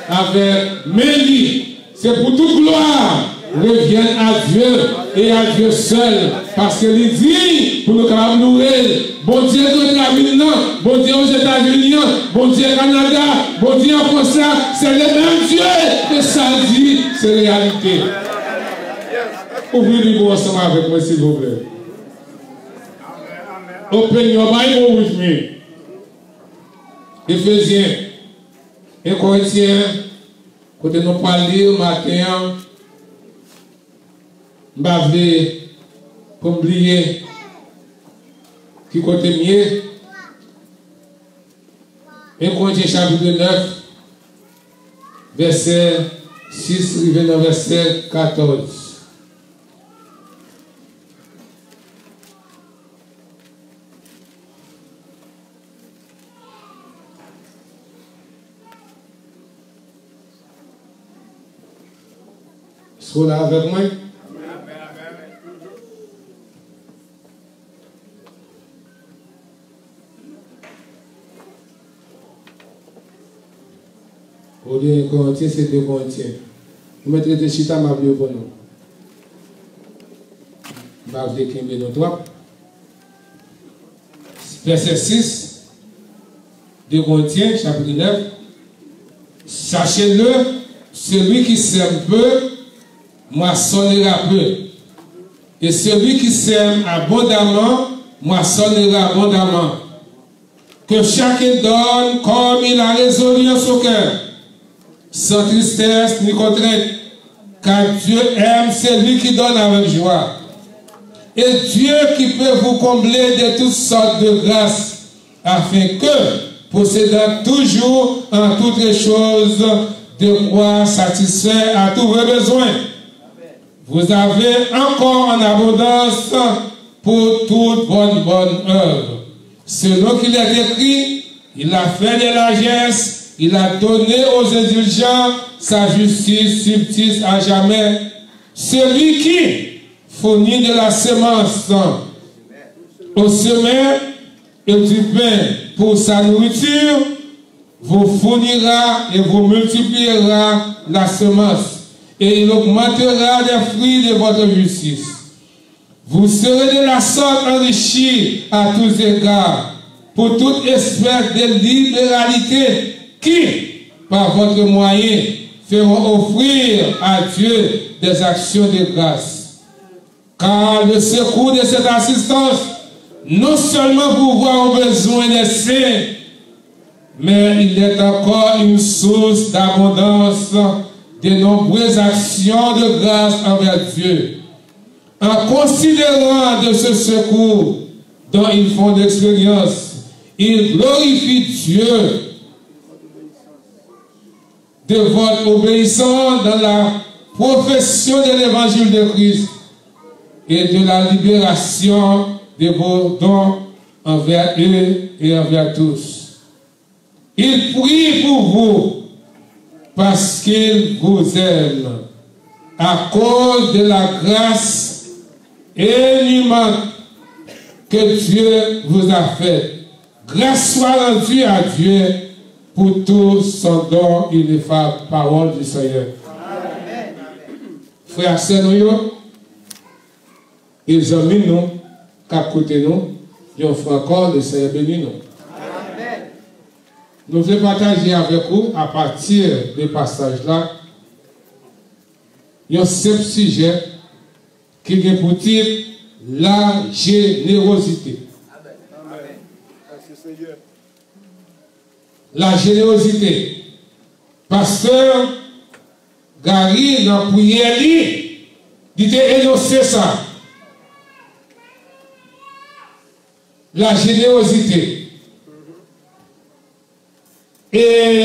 S9: avec Mélie. C'est pour toute gloire. Revienne à Dieu et à Dieu seul. Parce que il dit pour nous capables de nourrir. Bon Dieu aux États-Unis, bon Dieu aux États-Unis, bon Dieu au Canada, bon Dieu en France, c'est le même Dieu. Et ça dit, c'est réalité. Ouvrez le mot ensemble avec moi, s'il vous plaît. Open your Bible with me. Éphésiens et Corinthiens, quand nous parlons lire matin, je vais pour oublier qui côté mieux. Et Corinthiens chapitre 9, verset 6, arrivé dans verset 14. Sois là avec moi. Au lieu de Corinthiens, c'est 2 Corinthiens. Vous mettez des chita ma vie pour nous. Je vais vous nos droits. Verset 6, 2 Corinthiens, chapitre 9. Sachez-le, celui qui sème peu, moissonnera peu. Et celui qui sème abondamment, moissonnera abondamment. Que chacun donne comme il a résolu en son cœur, sans tristesse ni contrainte, car Dieu aime celui qui donne avec joie. Et Dieu qui peut vous combler de toutes sortes de grâces, afin que, possédant toujours en toutes choses, de quoi satisfaire à tous vos besoins, vous avez encore en abondance pour toute bonne œuvre. Selon qu'il est écrit, il a fait des largesses, il a donné aux indulgents sa justice subsiste à jamais. Celui qui fournit de la semence au semeur et du pain pour sa nourriture, vous fournira et vous multipliera la semence, et il augmentera les fruits de votre justice. Vous serez de la sorte enrichis à tous égards, pour toute espèce de libéralité qui, par votre moyen, feront offrir à Dieu des actions de grâce. Car le secours de cette assistance, non seulement pour voir aux besoins des saints, mais il est encore une source d'abondance de nombreuses actions de grâce envers Dieu. En considérant de ce secours dont ils font l'expérience, il glorifie Dieu de votre obéissance dans la profession de l'évangile de Christ et de la libération de vos dons envers eux et envers tous. Il prie pour vous parce qu'il vous aime à cause de la grâce inouïmente que Dieu vous a faite. Grâce soit rendue à Dieu pour tout son don ineffable. Parole du Seigneur. Amen. Frères et sœurs, ils ont mis nous, qu'à côté nous, ils ont fait encore le Seigneur béni nous. Amen. Nous voulons partager avec vous, à partir des passages-là, un simple sujet qui est pour titre la générosité. Amen. La générosité. Pasteur Gary, dans la prière, il dit énoncer ça. La générosité. Et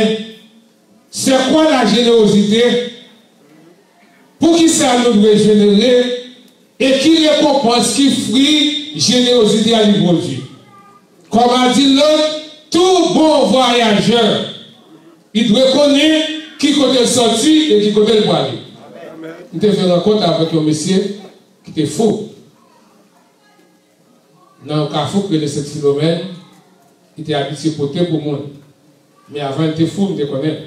S9: c'est quoi la générosité? Pour qui ça nous doit générer et qui récompense, qui fruit générosité à l'hypothèse. Comme a dit l'autre, tout bon voyageur, il doit connaître qui côté sorti et qui côté le aller. Il te fait rencontre avec un monsieur qui était fou. Dans le carrefour que les 7 km, il était habitué pour le monde. Mais avant, il était fou, il te connaît.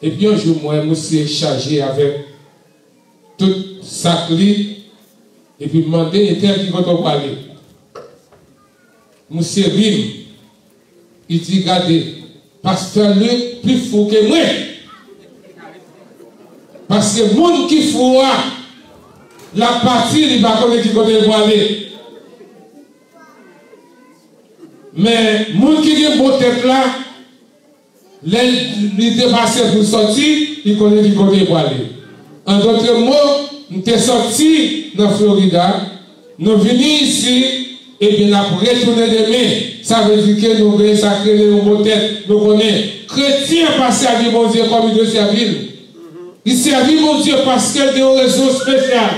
S9: Et puis un jour, moi, je me suis chargé avec tout sac lit et puis demandé, et tel qui va parler. Monsieur Rim, il dit, regardez, pasteur Luc, plus fou que moi. Parce que le monde qui fout la partie, il va connaître qui va parler. Mais le monde qui a une bonne tête là, il dépasse pour sortir, il connaît qui va parler. En d'autres mots, nous sommes sortis dans Florida, nous venons ici, et bien nous retourner demain. Ça veut dire que nous avons sacré nos mots tête, nous connaissons. Chrétien pas servir mon Dieu comme il doit servir. Il servit mon Dieu parce qu'il a des raisons spéciales.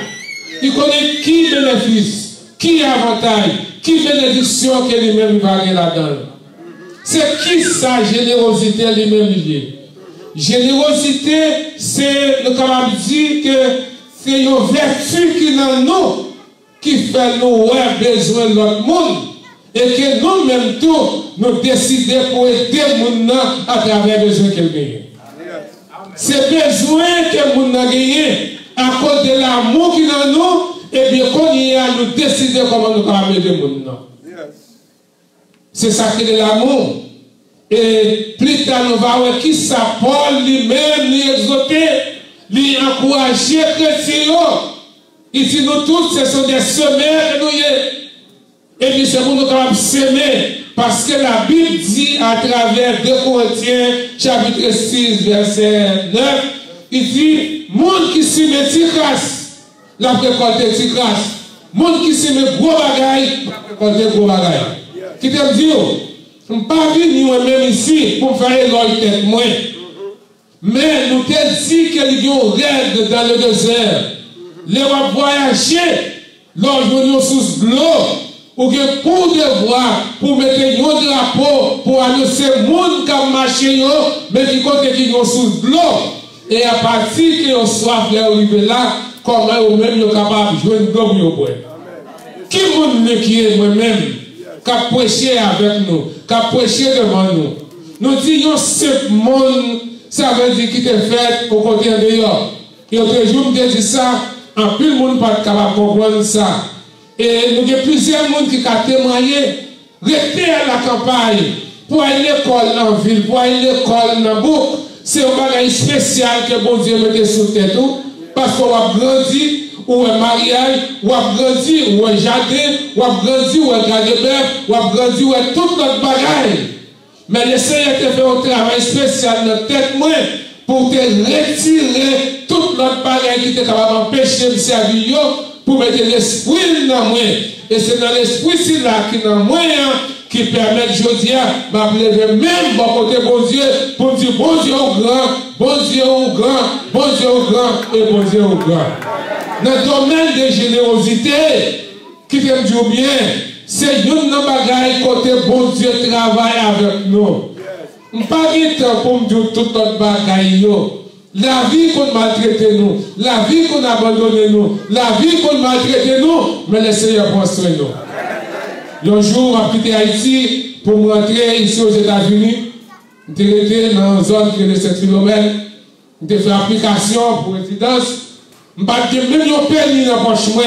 S9: Il connaît qui bénéfice, qui avantage, qui bénédiction que lui-même va aller là-dedans. C'est qui sa générosité lui-même liée. Générosité, c'est le capable dire que c'est une vertu qui dans nous, qui fait nous avoir besoin de l'autre monde, et que nous-mêmes tous, nous décidons pour aider le monde à travers les besoins qu'elle gagne. C'est besoin que le monde a gagné à cause de l'amour qui est dans nous, et bien qu'on y a, nous décider comment nous allons aider le monde. C'est ça qui est l'amour. Et plus tard, nous allons voir qui ça Paul lui-même, lui exhorter, lui encourager les chrétiens. Il dit nous tous, ce sont des semeurs que nous y est. Et puis c'est pour nous capables de s'aimer. Parce que la Bible dit à travers 2 Corinthiens, chapitre 6, verset 9, il dit, monde qui s'y met grâce, la récolte de grâce. Monde qui s'y met gros bagaille, la récolte gros bagaille. Qui te dit, je ne suis pas venu moi-même ici pour faire l'œil tête moi. Mais nous te dit qu'il y a une règle dans le désert. Les voyager, lorsqu'on est sous l'eau, ou que pour devoir, pour mettre un drapeau, pour annoncer le monde qui a marché, mais qui compte qui sont sous l'eau. Et à partir que on soit arrivé là, comment eux-mêmes sont capables de jouer une gomme au bois. Qui monde qui est moi-même, qui a prêché avec nous, qui a prêché devant nous. Nous disons ce monde, ça veut dire qu'il est fait au côté dehors. Et autre jour, je dis ça, en plus le monde n'est pas capable de comprendre ça. Et nous avons plusieurs personnes qui ont témoigné, rester à la campagne, pour aller à l'école en ville, pour aller à l'école dans bouc, c'est un bagage spécial que bon Dieu mette sur tête, parce qu'on a grandi, ou un mariage, ou a grandi, ou un jardin, ou a grandi, ou un garde-bœuf, ou a grandi, ou un tout notre bagage. Mais le Seigneur te fait un travail spécial dans tête moi, pour te retirer tout notre bagage qui était capable d'empêcher de servir, pour mettre l'esprit dans moi. Et c'est dans l'esprit là qui est dans moi qui permettent, je dis, m'appeler même bon côté bon Dieu, pour dire bon Dieu au grand, bon Dieu au grand, bon Dieu au grand et bon Dieu au grand. Dans le domaine de générosité, qui t'aime dire bien, c'est une bagaille côté bon Dieu travaille avec nous. Je ne pas temps pour me dire tout notre bagaille. La vie qu'on maltraite nous, la vie qu'on abandonne nous, la vie qu'on maltraite nous, mais le Seigneur construit nous. Un jour, à quitter Haïti pour rentrer ici aux États-Unis, j'étais dans une zone qui est de 7 km, j'ai fait application pour résidence. Je n'ai pas même un permis dans mon chemin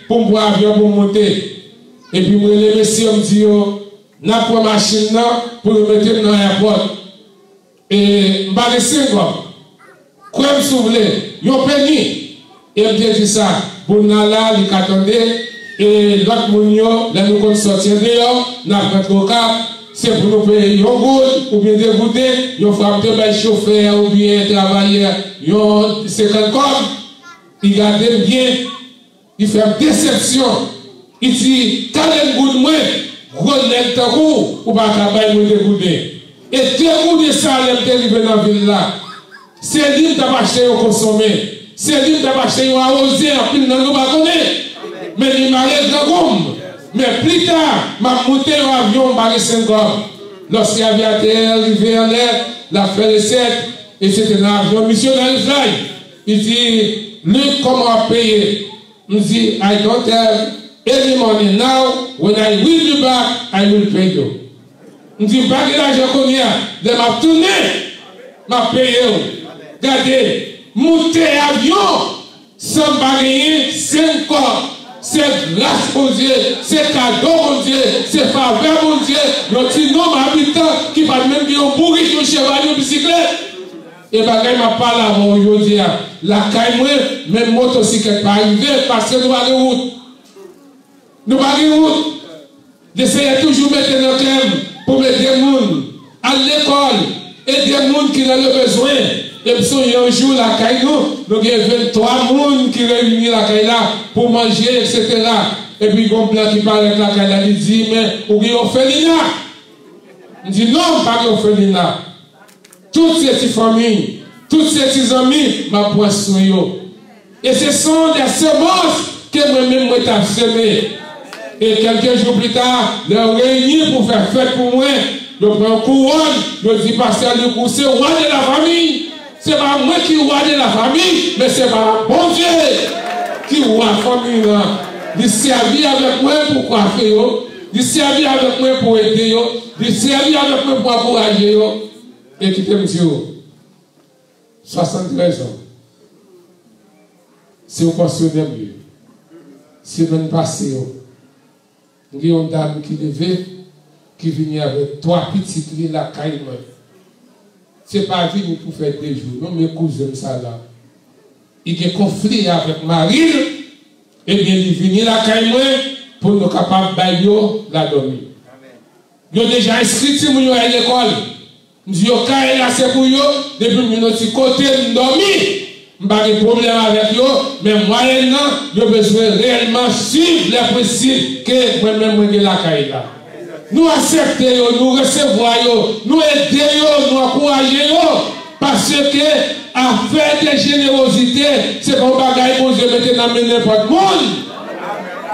S9: pour me prendre avion pour monter. Et puis, je me suis dit, je n'a pas machine pour me mettre dans l'aéroport. Et je vais rester encore. Quoi me souvenez, je suis permis. Et je me dit ça, pour nous là, il attendait. Et l'autre monde, là nous sortir dehors, nous avons au cap, c'est pour nous payer un goût, ou bien dégoûter, nous frappons des chauffeurs, ou bien travailleurs, nous 50 corps. Il garde bien, il fait une déception. Il dit, quand il goûte moins, renaître ta roue, ou pas travailler pour dégoûter. Et dégoûter ça, il est arrivé dans la ville là. C'est lui qui t'a acheté au consommer. C'est lui qui t'a acheté au arrosé, en plus, nous ne pas connaître. Mais il m'a arrêté mais plus tard, m'a monté un avion par Saint-Gomme. Lorsqu'il y avait arrivé en air, la fait recette, et c'était un avion missionnaire fly. Il dit, Luc, comment payer? Il dit, I don't have any money now. When I will be back, I will pay you. Il dit, pas que l'argent qu'on y a, de m'a tourné, m'a payé. Regardez, monter avion, sans barrière, 5 corps. C'est grâce au Dieu, c'est cadeau au Dieu, c'est faveur au Dieu. Le petit nombre d'habitants qui va même bien au bourrique, au cheval, au bicyclette. Et bagaille m'a parlé avant aujourd'hui. La caille, même motocyclette pas arriver parce que nous avons une route. Nous avons une route. D'essayer toujours mettre dans le pour mettre des gens à l'école et des gens qui ont le besoin. Et puis, un jour, la caille, nous avons 23 personnes qui réunissent la caille là pour manger, etc. Et puis, il y a un blanc qui parle avec la caille là, il dit, mais, où est l'orphelinat? Il dit, non, pas l'orphelinat. Toutes ces familles, tous ces amis, ma poisson. Et ce sont des semences que moi-même j'ai semées. Et quelques jours plus tard, les réunis pour faire fête pour moi. Je prends un couronne, je dis, pasteur, c'est le roi de la famille. Ce n'est pas moi qui roi de la famille, mais c'est pas bon Dieu qui roi de la famille. Il servir avec moi pour coiffer, il servir avec moi pour aider, il servir avec moi pour encourager. Et qui t'aime Dieu, 73 ans. Si vous pensez mieux, si vous venez passer, il y a une dame qui levait, qui venait avec 3 petites filles la caille. Ce n'est pas venu pour faire des jours. Non, mes cousins, ça là. Il y a un conflit avec Marie. Et bien, il vient la caille pour nous capables de bailler la dormir. Ils ont déjà inscrit si nous à l'école. Nous disons, caille là, c'est pour eux. Depuis que nous sommes côté de dormir. Je n'ai pas de problème avec eux. Mais moyennement, j'ai besoin réellement suivre les principes que moi-même, je la caille là. Nous acceptons, nous recevons, nous aidons, nous encourageons, parce que à faire de générosité, c'est comme bagaille que Dieu mettait dans n'importe monde.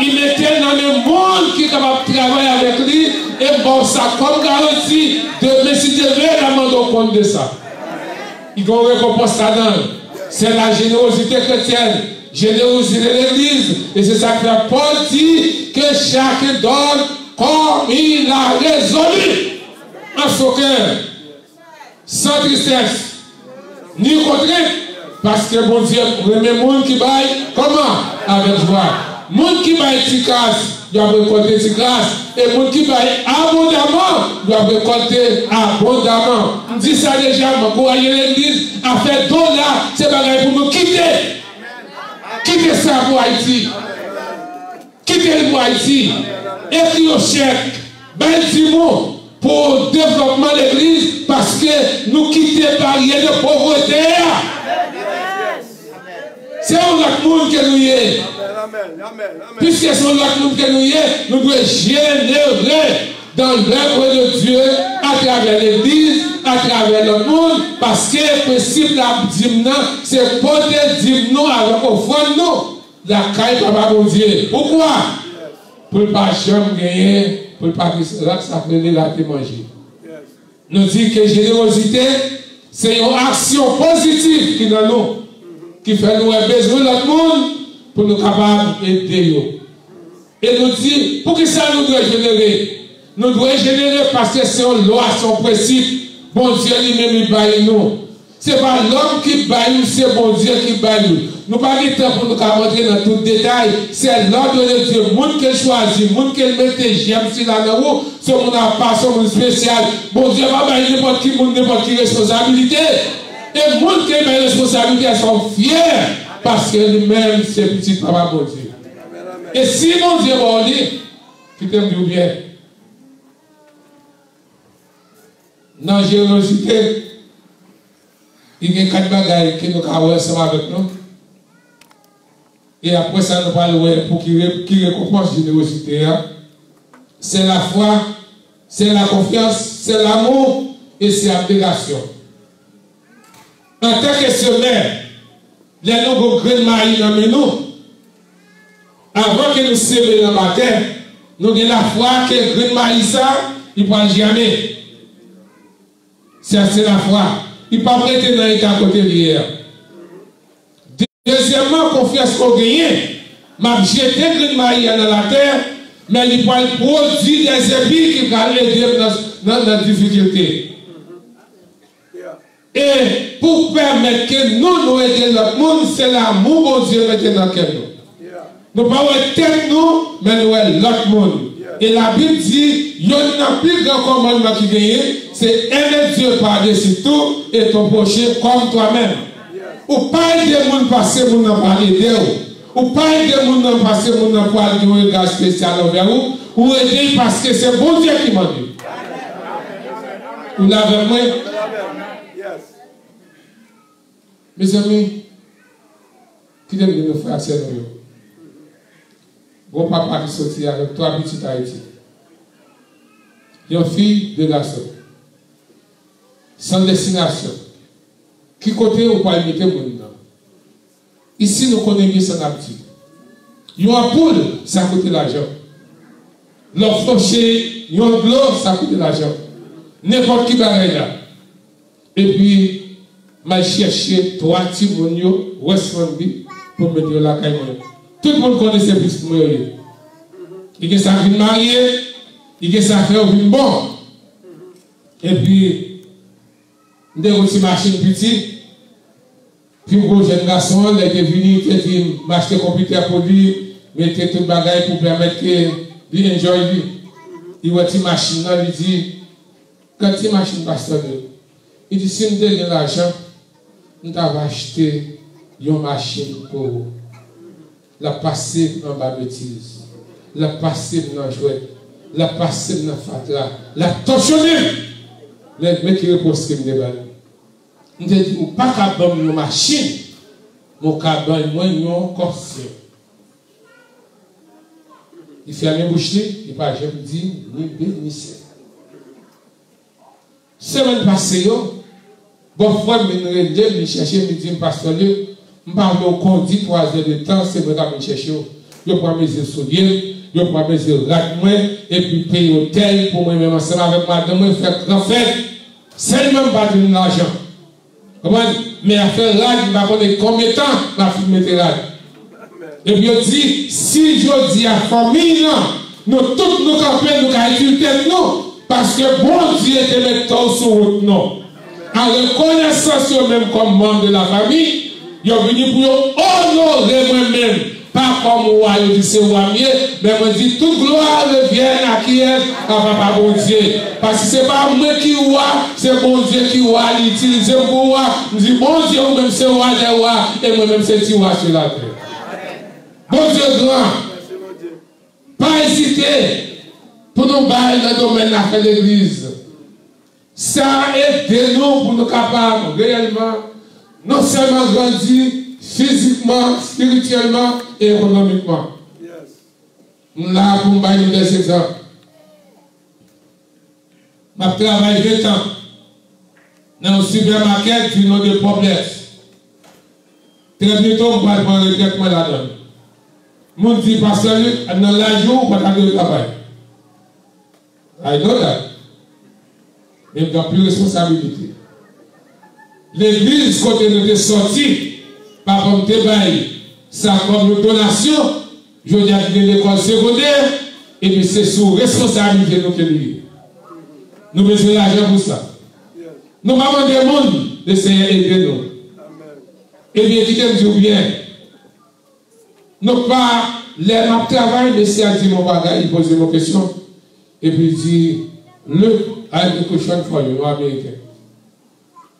S9: Il mettait dans le monde qui est capable de travailler avec lui, et bon, ça comme garantie de si Dieu la main au compte de ça. Il y a une récompense là-dedans. C'est la générosité chrétienne, générosité de l'Église, et c'est ça que Paul dit que chacun donne comme il a résolu en son cœur, sans tristesse, ni contrainte, parce que bon Dieu, remet le monde qui baille, comment? Avec joie. Le monde qui baille si grâce, doit récolter si grâce, et le monde qui baille abondamment, doit récolter abondamment. On dit ça déjà, m'encourager l'église à faire don là, c'est bagaille pour nous quitter. Quitter ça pour Haïti. Quitter pour Haïti. Écrit au chèque, ben dis-moi, pour le développement de l'église, parce que nous quittons les barrières de pauvreté. C'est un autre monde que nous y est. Puisque c'est un autre monde que nous y est, nous devons générer. dans l'œuvre de Dieu, à travers l'Église, à travers le monde, parce que le principe de la dîme, c'est porter dîme avec offrande nous. La caille papa mon Dieu. Pourquoi? Pour ne pas jamais gagner, pour ne pas que ça fait la manger. Nous disons que générosité, c'est une action positive qui dans nous, qui fait nous besoin de l'autre monde pour nous capables d'aider. Et nous disons, pour que ça nous doit générer? Nous devons générer parce que c'est une loi, son principe. Bon Dieu lui-même, il baille nous. Ce n'est pas l'homme qui baille nous, c'est bon Dieu qui baille nous. Nous n'avons pas de temps pour nous rentrer dans tout détail. C'est l'ordre de Dieu. Le monde qui choisit, le monde qui met j'aime si là dans haut, ce monde n'a pas, ce monde spécial. Bon Dieu va bailler n'importe qui, n'importe qui responsabilité. Et le monde qui a une responsabilité, ils sont fiers parce que lui-même, c'est petit papa, bon Dieu. Et si mon Dieu va dire, tu t'aimes bien. Dans la générosité, il y a 4 bagages qui nous avons ensemble avec nous. Et après ça, nous parlons pour qui récompense la générosité. C'est la foi, c'est la confiance, c'est l'amour et c'est l'abnégation. En tant que sommaire, les nouveaux grains de maïs dans nous, avant que nous sévions dans la terre, nous avons la foi que le grain de maïs, il ne prend jamais. C'est la foi. Il ne peut pas prêter dans l'état à côté d'hier. Deuxièmement, confiance qu'on gagne. M'a jeté le maïs dans la terre, mais il peut produire des épis qui vont aider dans la difficulté. Et pour permettre que nous aidions l'autre monde, c'est l'amour que Dieu met dans lequel nous. Nous ne pouvons pas être nous, mais nous sommes l'autre monde. Et la Bible dit, il y a un plus grand commandement qui gagne, c'est aimer Dieu par-dessus tout et ton prochain comme toi-même. Ou pas aider les gens passer pour nous parler d'eux. Ou pas aider les gens passer pour nous parler d'un regard spécial envers vous. Ou aider parce que c'est bon Dieu qui m'a dit. Vous l'avez moi? Mes amis, qui aiment nos frères et sœurs, mon papa qui sortit avec 3 petites Haïti. Une fille de garçon. Sans destination. Qui côté ou pas imiter mon nom? Ici, nous connaissons bien son habitude. Une ampoule, ça coûte l'argent. L'offre chez une l'eau, ça coûte l'argent. N'importe qui va là. Et puis, m'a cherché 3 petits mounions, Westmanby, pour mettre la caille. Tout le monde connaît ces petits mounions. Il y a ça qui marié, il y a ça qui fait bon. Et puis, nous avons une machine petite. Puis, un jeune garçon, il est venu, il m'a acheté un computer pour lui, mettre tout le bagage pour permettre qu'il enjoy lui. Il voit une machine, il dit, quand une machine passe là, il dit, si nous avons l'argent, nous avons acheté une machine pour la passer en bas bêtise, la passer dans jouet, la passer dans fatra, la torsionner. Les mecs qui reposent comme des balles. Nous avons dit, pas qu'à bon une machine, mon cabane, moi, un corset. Il fait la bouche, il n'a pas jamais dit, ni bénissez. Semaine passée, bon frère, je chercher, je dis, pasteur, je parle au conduit 3 heures de temps, c'est vrai que je cherche. Je prends mes souliers, je prends mes rates, et puis payer hôtel pour moi-même, ensemble avec madame, je fais grand fête. C'est même pas de l'argent. Mais à faire rad, je ne sais pas combien de temps ma fille mettait rad. Et puis je dis, si je dis à la famille, nous tous nous campons, nous insulter nous, parce que bon Dieu te met tout sur route, non. En reconnaissance même comme membre de la famille, ils sont venus pour honorer moi-même. Pas comme moi, je dis c'est moi mieux, mais je dis toute gloire revient à qui est, à papa bon Dieu. Parce que ce n'est pas moi qui vois, c'est bon Dieu qui voit, l'utilise pour moi. Je dis bon Dieu, même c'est moi des rois, et moi-même c'est tu vois sur la terre. Bon Dieu grand, pas hésiter pour nous bailler dans le domaine de l'église. Ça aide nous pour nous capables réellement, non seulement grandir, physiquement, spirituellement et économiquement. Là, pour nous donner des exemples. Je travaille 20 ans dans un supermarché du nom de Poblès. Très bientôt, je vais prendre le traitement là-dedans. Mon dit, pasteur, dans la jour, on va aller au travail. I know that. Mais il n'y a plus de responsabilité. L'église, quand elle était sortie, par comme débail, ça comme une donation, je dis à l'école secondaire, et puis c'est sous responsabilité de notre lieu. Nous besoin d'argent pour ça. Nous avons des monde d'essayer d'aider nous. Et bien, écoutez-moi bien. Nous pas, les ma travail, d'essayer de dire mon bagage, il pose une question, et puis il dit, look, I have a question for you, Américain.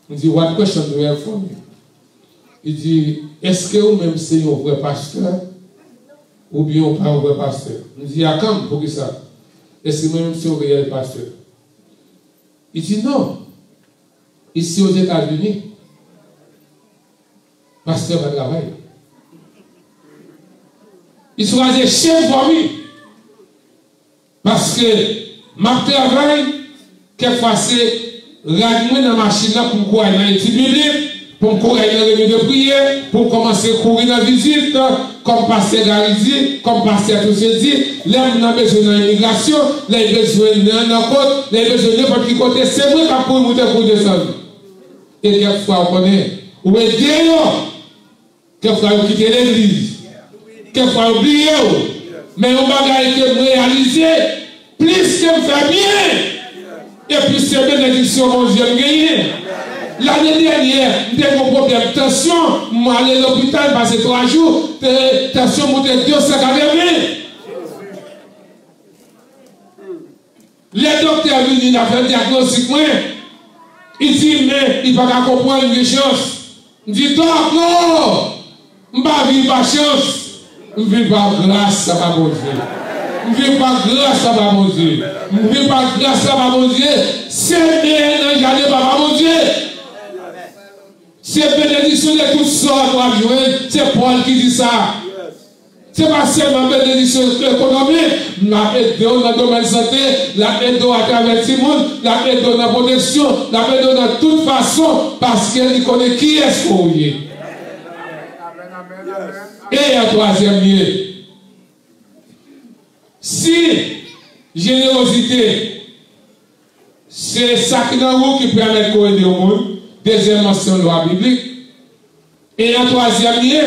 S9: Il dit, what question do you have for me? Il dit, est-ce que vous-même c'est un vrai pasteur ou bien pas un vrai pasteur? Il dit, à quand pour ça? Est-ce que vous-même c'est un réel pasteur? Il dit, non. Ici aux États-Unis, pasteur va travailler. Il sera des chefs pour lui. Parce que ma travail, quelquefois c'est ramener dans la machine là pour courir dans l'étude biblique, pour courir dans les réunions de prière, pour commencer à courir dans la visite, comme pasteur Garizzi, comme pasteur Toussaint dit, là on a besoin de l'immigration, là il a besoin d'un côté, là il a besoin de n'importe quel côté, c'est vrai qu'on peut monter pour descendre. Et quelquefois on connaît, ou aider, quelquefois on quitte l'église, quelquefois on oublie, mais on va réaliser, plus que faire bien. Et puis c'est bénédiction mon Dieu gagné. L'année dernière, j'ai un problème de tension, je suis allé à l'hôpital, passé 3 jours, tension montée 280. Les docteurs viennent, ils ont fait un diagnostic, ils disent, mais il ne va pas comprendre une chance. Je dis, non, je ne vais pas vivre par chance, je ne vis pas grâce à ma Dieu. Je ne vis pas grâce à mon Dieu. Je ne vis pas grâce à mon Dieu. C'est bien dans le jardin par mon Dieu. C'est bénédiction de toutes sortes. C'est Paul qui dit ça. Ce n'est pas seulement bénédiction économique. La aide dans le domaine de santé, la aide à travers le monde, la aide dans la protection, la aide de toute façon, parce qu'elle connaît qui est-ce qu'on est. Et un troisième lieu. Si générosité, c'est ça qui permet de aider au monde, deuxièmement, c'est une loi biblique. Et un troisième lien,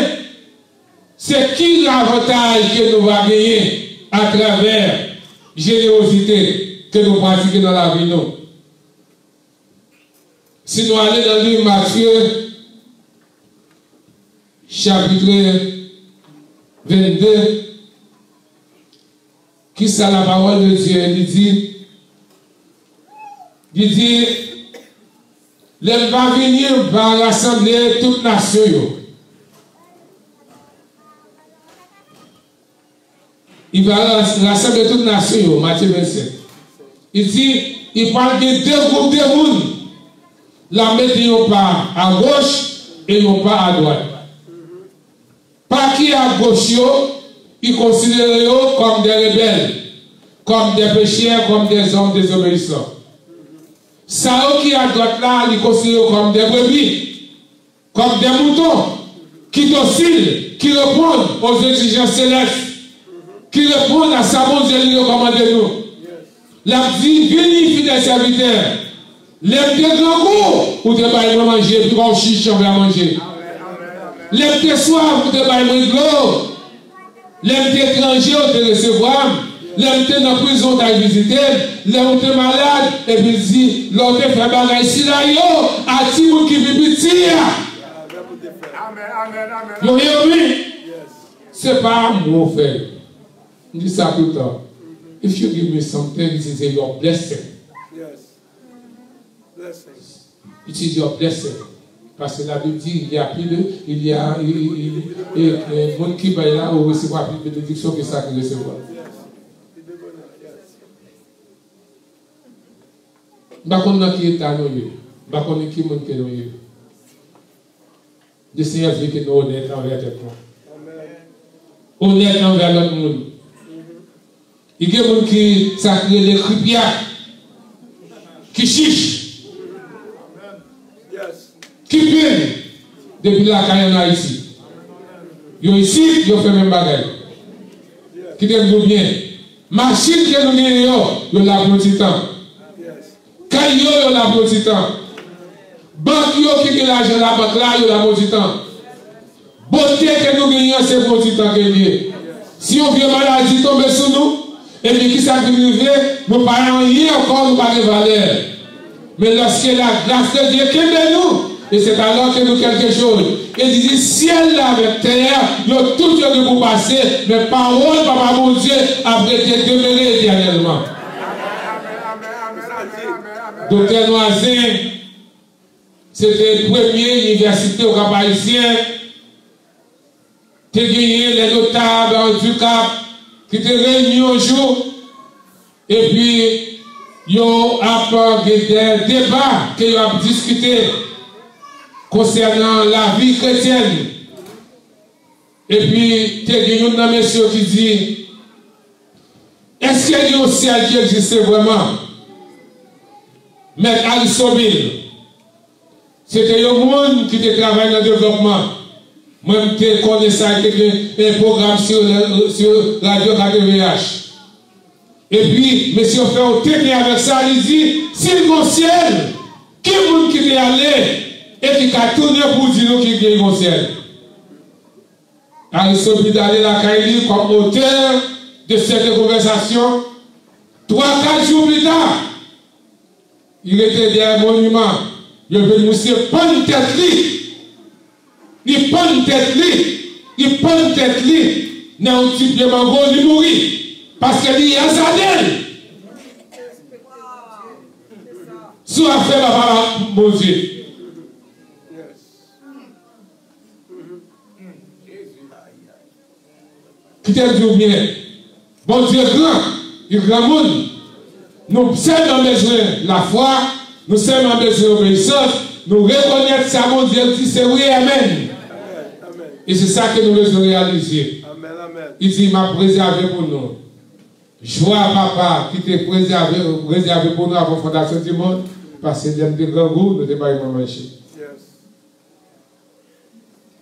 S9: c'est qui l'avantage que nous allons gagner à travers générosité que nous pratiquons dans la vie. Nous. Si nous allons dans le livre Matthieu, chapitre 22, qui c'est la parole de Dieu? Il dit, l'elle va venir, va rassembler toute nation. Il va rassembler toute nation, Matthieu 27. Il dit, il parle de 2 groupes de monde. La mettre pas à gauche et non pas à droite. Pas qui à gauche, ils considèrent comme des rebelles, comme des pécheurs, comme des hommes désobéissants. Ça qui à droite là, ils considèrent comme des brebis, comme des moutons, qui docilent, qui répondent aux exigences célestes, qui répondent à sa bonne Dieu qui recommande nous. La vie, venez fidèles serviteurs, les deux grands goûts, pour te bailler manger, puis on chiche, on va manger. Les deux soirs, pour te bailler de l'eau. Les étrangers ont te recevoir, les dans la prison ont visité, les ont été malades, et puis dit, l'autre fait bagay ici là, yo, à ti moun qui vit petit. Amen. C'est pas mon frère. Je dis ça tout le temps. If you give me something, it is your blessing. It is your blessing. Parce que la Bible dit, il y a plus de, il y a, le monde qui va là, on recevra plus de bénédiction que ça qui recevra. Je ne sais pas qui est à nous, je ne sais pas qui est à nous. Le Seigneur veut que nous soyons honnêtes envers tes points. Honnêtes envers l'autre monde. Il y a des gens qui sacrent les crupières. qui chiche, qui peine depuis la carrière ici. Yo ici, yo fait même bagaille. Qui te bien. Machine que nous gagnons, yo la pour petit temps. Caillou, yo la pour petit temps. Banque yo qui gagne l'argent la banque là, yo la pour petit temps. Beauté que nous gagnons, c'est pour petit temps que lié. Si on vient maladie tomber sur nous, et puis qui ça qui arrive, nous parlons rien encore, nous parlons de valeur. Mais lorsque la grâce de Dieu qui est nous, et c'est alors que nous quelque chose. Et il dit, ciel là avec terre, il y a tout ce que vous passez, mais parole, papa mon Dieu, après été demeuré éternellement. Docteur Noisin, c'était la première université au Cap haïtien. Tu as gagné les notables du Cap qui te réunis un jour. Et puis, il y a des débats que vous avez discuté concernant la vie chrétienne. Et puis, tu as gagné un monsieur qui dit, est-ce qu'il y a un ciel qui existe vraiment? Mais Alisobile, c'était un monde qui travaille dans le développement. Moi, je connais ça, un programme sur Radio KTVH. Et puis, monsieur fait un témoin avec ça, il dit, si le ciel, qui est le monde qui est allé et qui a tourné pour dire nous qui est le ciel? Aristote d'aller la Kaili comme auteur de cette conversation. 3-4 jours plus tard, il était derrière un monument. Il veut nous dire, pas une tête li. Il prend une tête li. Il prend une tête li. Dans un petit pied mango, il mourit. Parce qu'il y a Zadel. Soit fait papa mon Dieu. Qui te dit bien? Bon Dieu grand, il est grand monde. Nous sommes besoin de la foi, nous sommes besoin de l'obéissance, nous reconnaître ça, mon Dieu, qui c'est oui, amen. Et c'est ça que nous devons réaliser. Il dit, il m'a préservé pour nous. Joie papa qui t'est préservé pour nous avant la fondation du monde, parce que nous des grands goûts, nous ne devons pas marcher.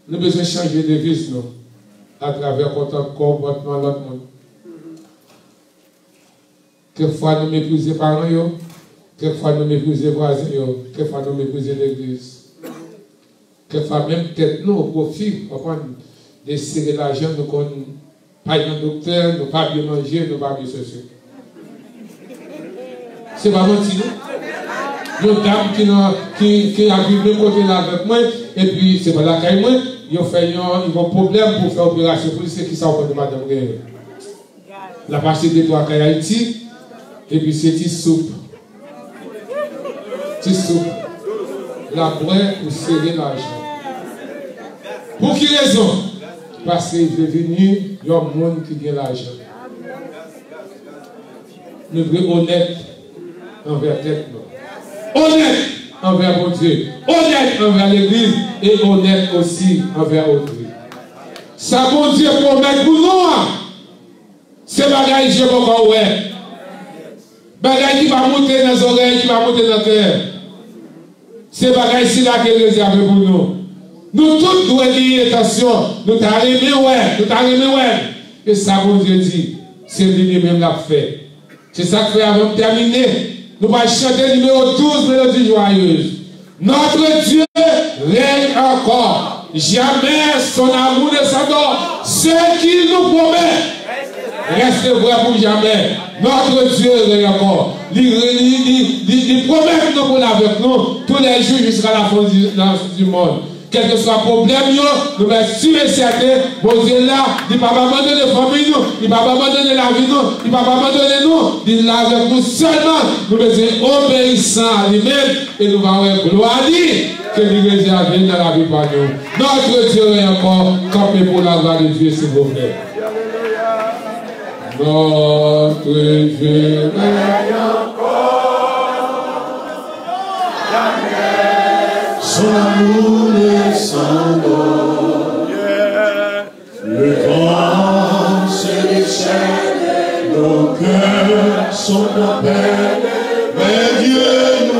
S9: Nous devons besoin de changer de vie, nous, à travers notre comportement de l'autre monde. Quelquefois nous méprisons les parents, quelquefois nous méprisons les voisins, quelquefois nous méprisons l'église. Quelquefois même peut-être nous, au profit, de serrer l'argent, nous ne pas de docteur, nous ne pas bien manger, nous ne pas bien ceci. C'est pas menti, non? Une dame qui a vu même côté là avec moi, et puis c'est pas la caille moi, ils ont fait un problème pour faire opération pour c'est qui ça au de madame Guerre. La partie de toi à Haïti, et puis c'est petite soupe. Petite soupe. La boire pour serrer l'argent. Pour quelle raison? Parce qu'il est venu, il y a un monde qui a l'argent. Nous devons être honnêtes envers tête. Honnête envers mon Dieu. Honnête envers l'église et honnête aussi envers autrui. Ça, mon Dieu, pour mettre pour nous, c'est bagaille que je vais encore ouais. Bagaille qui va monter dans les oreilles, qui va monter dans le cœur. C'est bagaille ici là qui est réservé pour nous. Nous tous devons dire attention. Nous t'arrêtons ouais. Nous t'arrêtons ouais. Et ça, mon Dieu dit, c'est lui-même l'a fait. C'est ça que fait avant de terminer. Nous allons chanter numéro 12, mélodie joyeuse. Notre Dieu règne encore. Jamais son amour ne s'endort. Ce qu'il nous promet, reste vrai pour jamais. Notre Dieu règne encore. Il promet que nous allons avec nous tous les jours jusqu'à la fin du monde. Quel que soit le problème, nous sommes sûrs et certains, mon Dieu là, il ne va pas abandonner la famille, il ne va pas abandonner la vie, il ne va pas abandonner nous, il est là avec nous seulement, nous sommes obéissants à lui-même et nous allons avoir gloire à lui que nous réservons dans la vie par nous. Notre Dieu est encore campé pour la gloire de Dieu, s'il vous plaît. Notre Dieu est encore son amour ne s'endort. Le vent se déchaîne, nos cœurs sont en paix, mais Dieu nous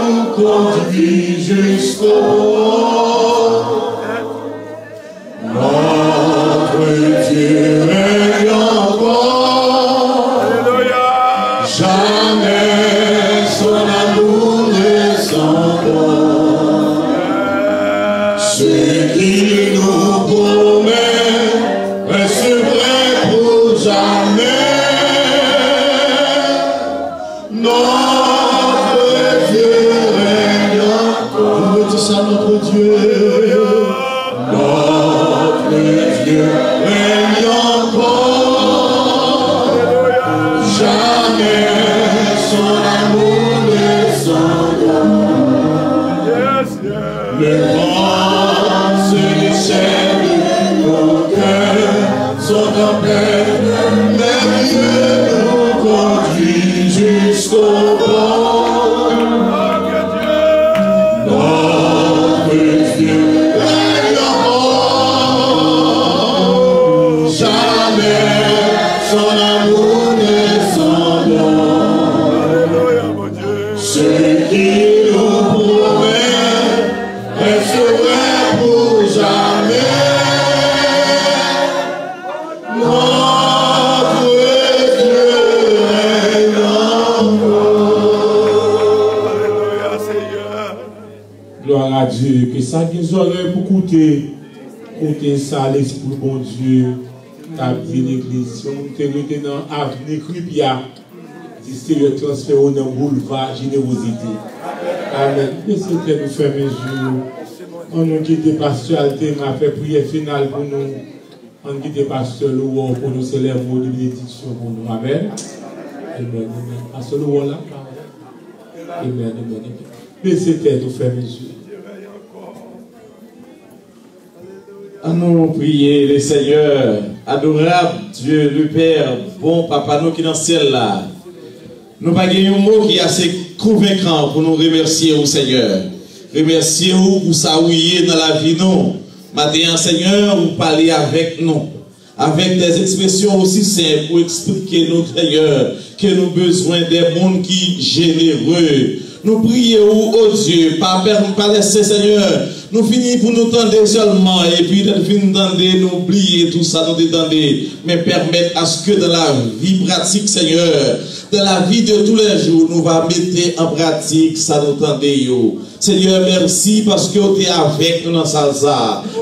S5: conduit jusqu'au bout. Notre Dieu règne encore. Jamais son amour ne s'endort. Ce qu'il nous promet reste vrai pour jamais. Notre Dieu règne encore. Vous mettez ça, notre Dieu. Notre Dieu règne encore. Jamais son amour ne s'endort. Les pensées du ciel de nos cœurs sont en paix. Mais Dieu nous conduit jusqu'au bord. Notre Dieu règne encore. Jamais son amour ne s'endort. Ce qui nous promet reste vrai pour jamais. Notre Dieu règne encore.
S2: Alléluia, Seigneur.
S6: Gloire à Dieu. Que ça nous aurait pour écouter ça à l'Esprit bon Dieu. Ta vie l'église. Si on te retient dans l'avenir Cripia, c'est le transfert au boulevard générosité. Amen. Laissez-nous nous fermer les yeux. On nous guide pasteur Alté m'a fait prière finale pour nous. On guide pasteur Louon pour nous célébrer de bénédiction pour nous. Amen. Amen. Amen. Pasteur Louon là. Amen. Amen. Laissez-nous fermer les yeux.
S10: À nous prier les Seigneurs, adorable Dieu le Père, bon Papa nous qui est dans le ciel là. Nous n'avons pas un mot qui est assez convaincant pour nous remercier au Seigneur. Remercier vous pour ça où il est dans la vie nous. Maintenant Seigneur, vous parlez avec nous. Avec des expressions aussi simples pour expliquer nous Seigneur que nous avons besoin des mondes qui généreux. Nous prions au Dieu, pas laisser Seigneur. Nous finissons pour nous tendre seulement et puis nous finissons nous oublier tout ça, nous détendre, mais permettre à ce que dans la vie pratique, Seigneur, dans la vie de tous les jours, nous va mettre en pratique ça nous tendez. Seigneur, merci parce que tu es avec nous dans ça.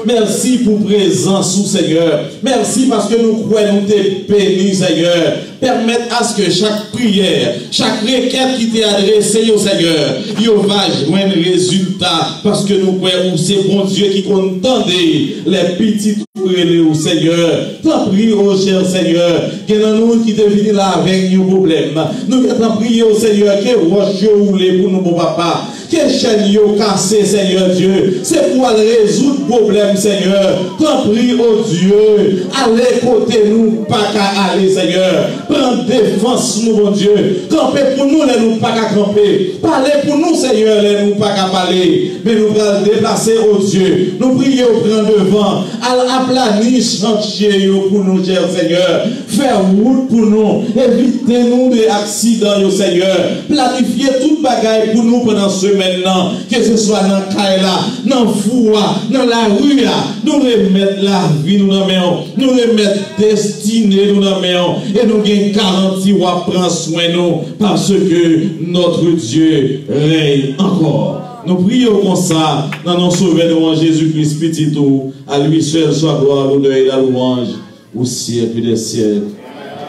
S10: Merci pour présence, Seigneur. Merci parce que nous croyons nous t'es bénis, Seigneur. Permettre à ce que chaque prière, chaque requête qui t'est adressée au Seigneur, il va joindre résultat parce que nous croyons c'est bon Dieu qui contente les petites prières au Seigneur. T'en prie au cher Seigneur, que nous qui te venons là avec nos problèmes. Nous t'en prions au Seigneur que roche roule pour nous, bon papa. Que chaîne yo cassé, Seigneur Dieu. C'est pour résoudre le problème, Seigneur. T'en prie au Dieu. Allez côté nous, pas qu'à aller, Seigneur. Prends défense, nous, mon Dieu. Camper pour nous, les nous pas qu'à camper. Parler pour nous, Seigneur, les nous pas qu'à parler. Mais nous allons déplacer au Dieu. Nous prions, prendre devant. Aplanir chantier pour nous, cher Seigneur. Faire route pour nous. Éviter nous des accidents, Seigneur. Planifier toute bagaille pour nous pendant ce maintenant. Que ce soit dans le Kaila, dans le foua, dans la rue, nous remettre la vie, nous remettre destinée, nous et nous gagnons garantie ou à prendre soin de nous parce que notre Dieu règne encore. Nous prions comme ça dans nos sauveurs de Jésus-Christ petit tout. À lui seul soit gloire, l'honneur et la louange au siècle des siècles.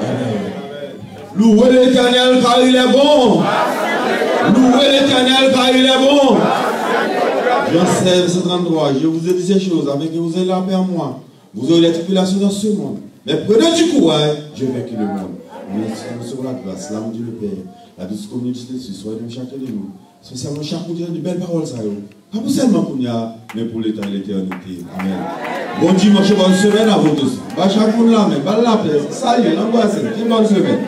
S10: Amen. Louez l'Éternel car il est bon. Louez l'Éternel car il est bon.
S11: Jean 16, 133. Je vous ai dit ces choses avec que vous avez la paix en moi. Vous aurez les tribulations dans ce monde. Mais prenez du courage, je vaincu le monde. Merci pour la grâce, l'amour de Dieu le Père, la douce communion de Jésus, soit dans chacun de nous. Spécialement chaque jour de belles paroles, ça. Pas pour seulement pour nous, mais pour l'état et l'éternité. Amen. Bon dimanche, bonne semaine à vous tous. Chaque monde là, mais bonne la paix. Salut, l'angoisse, bonne semaine.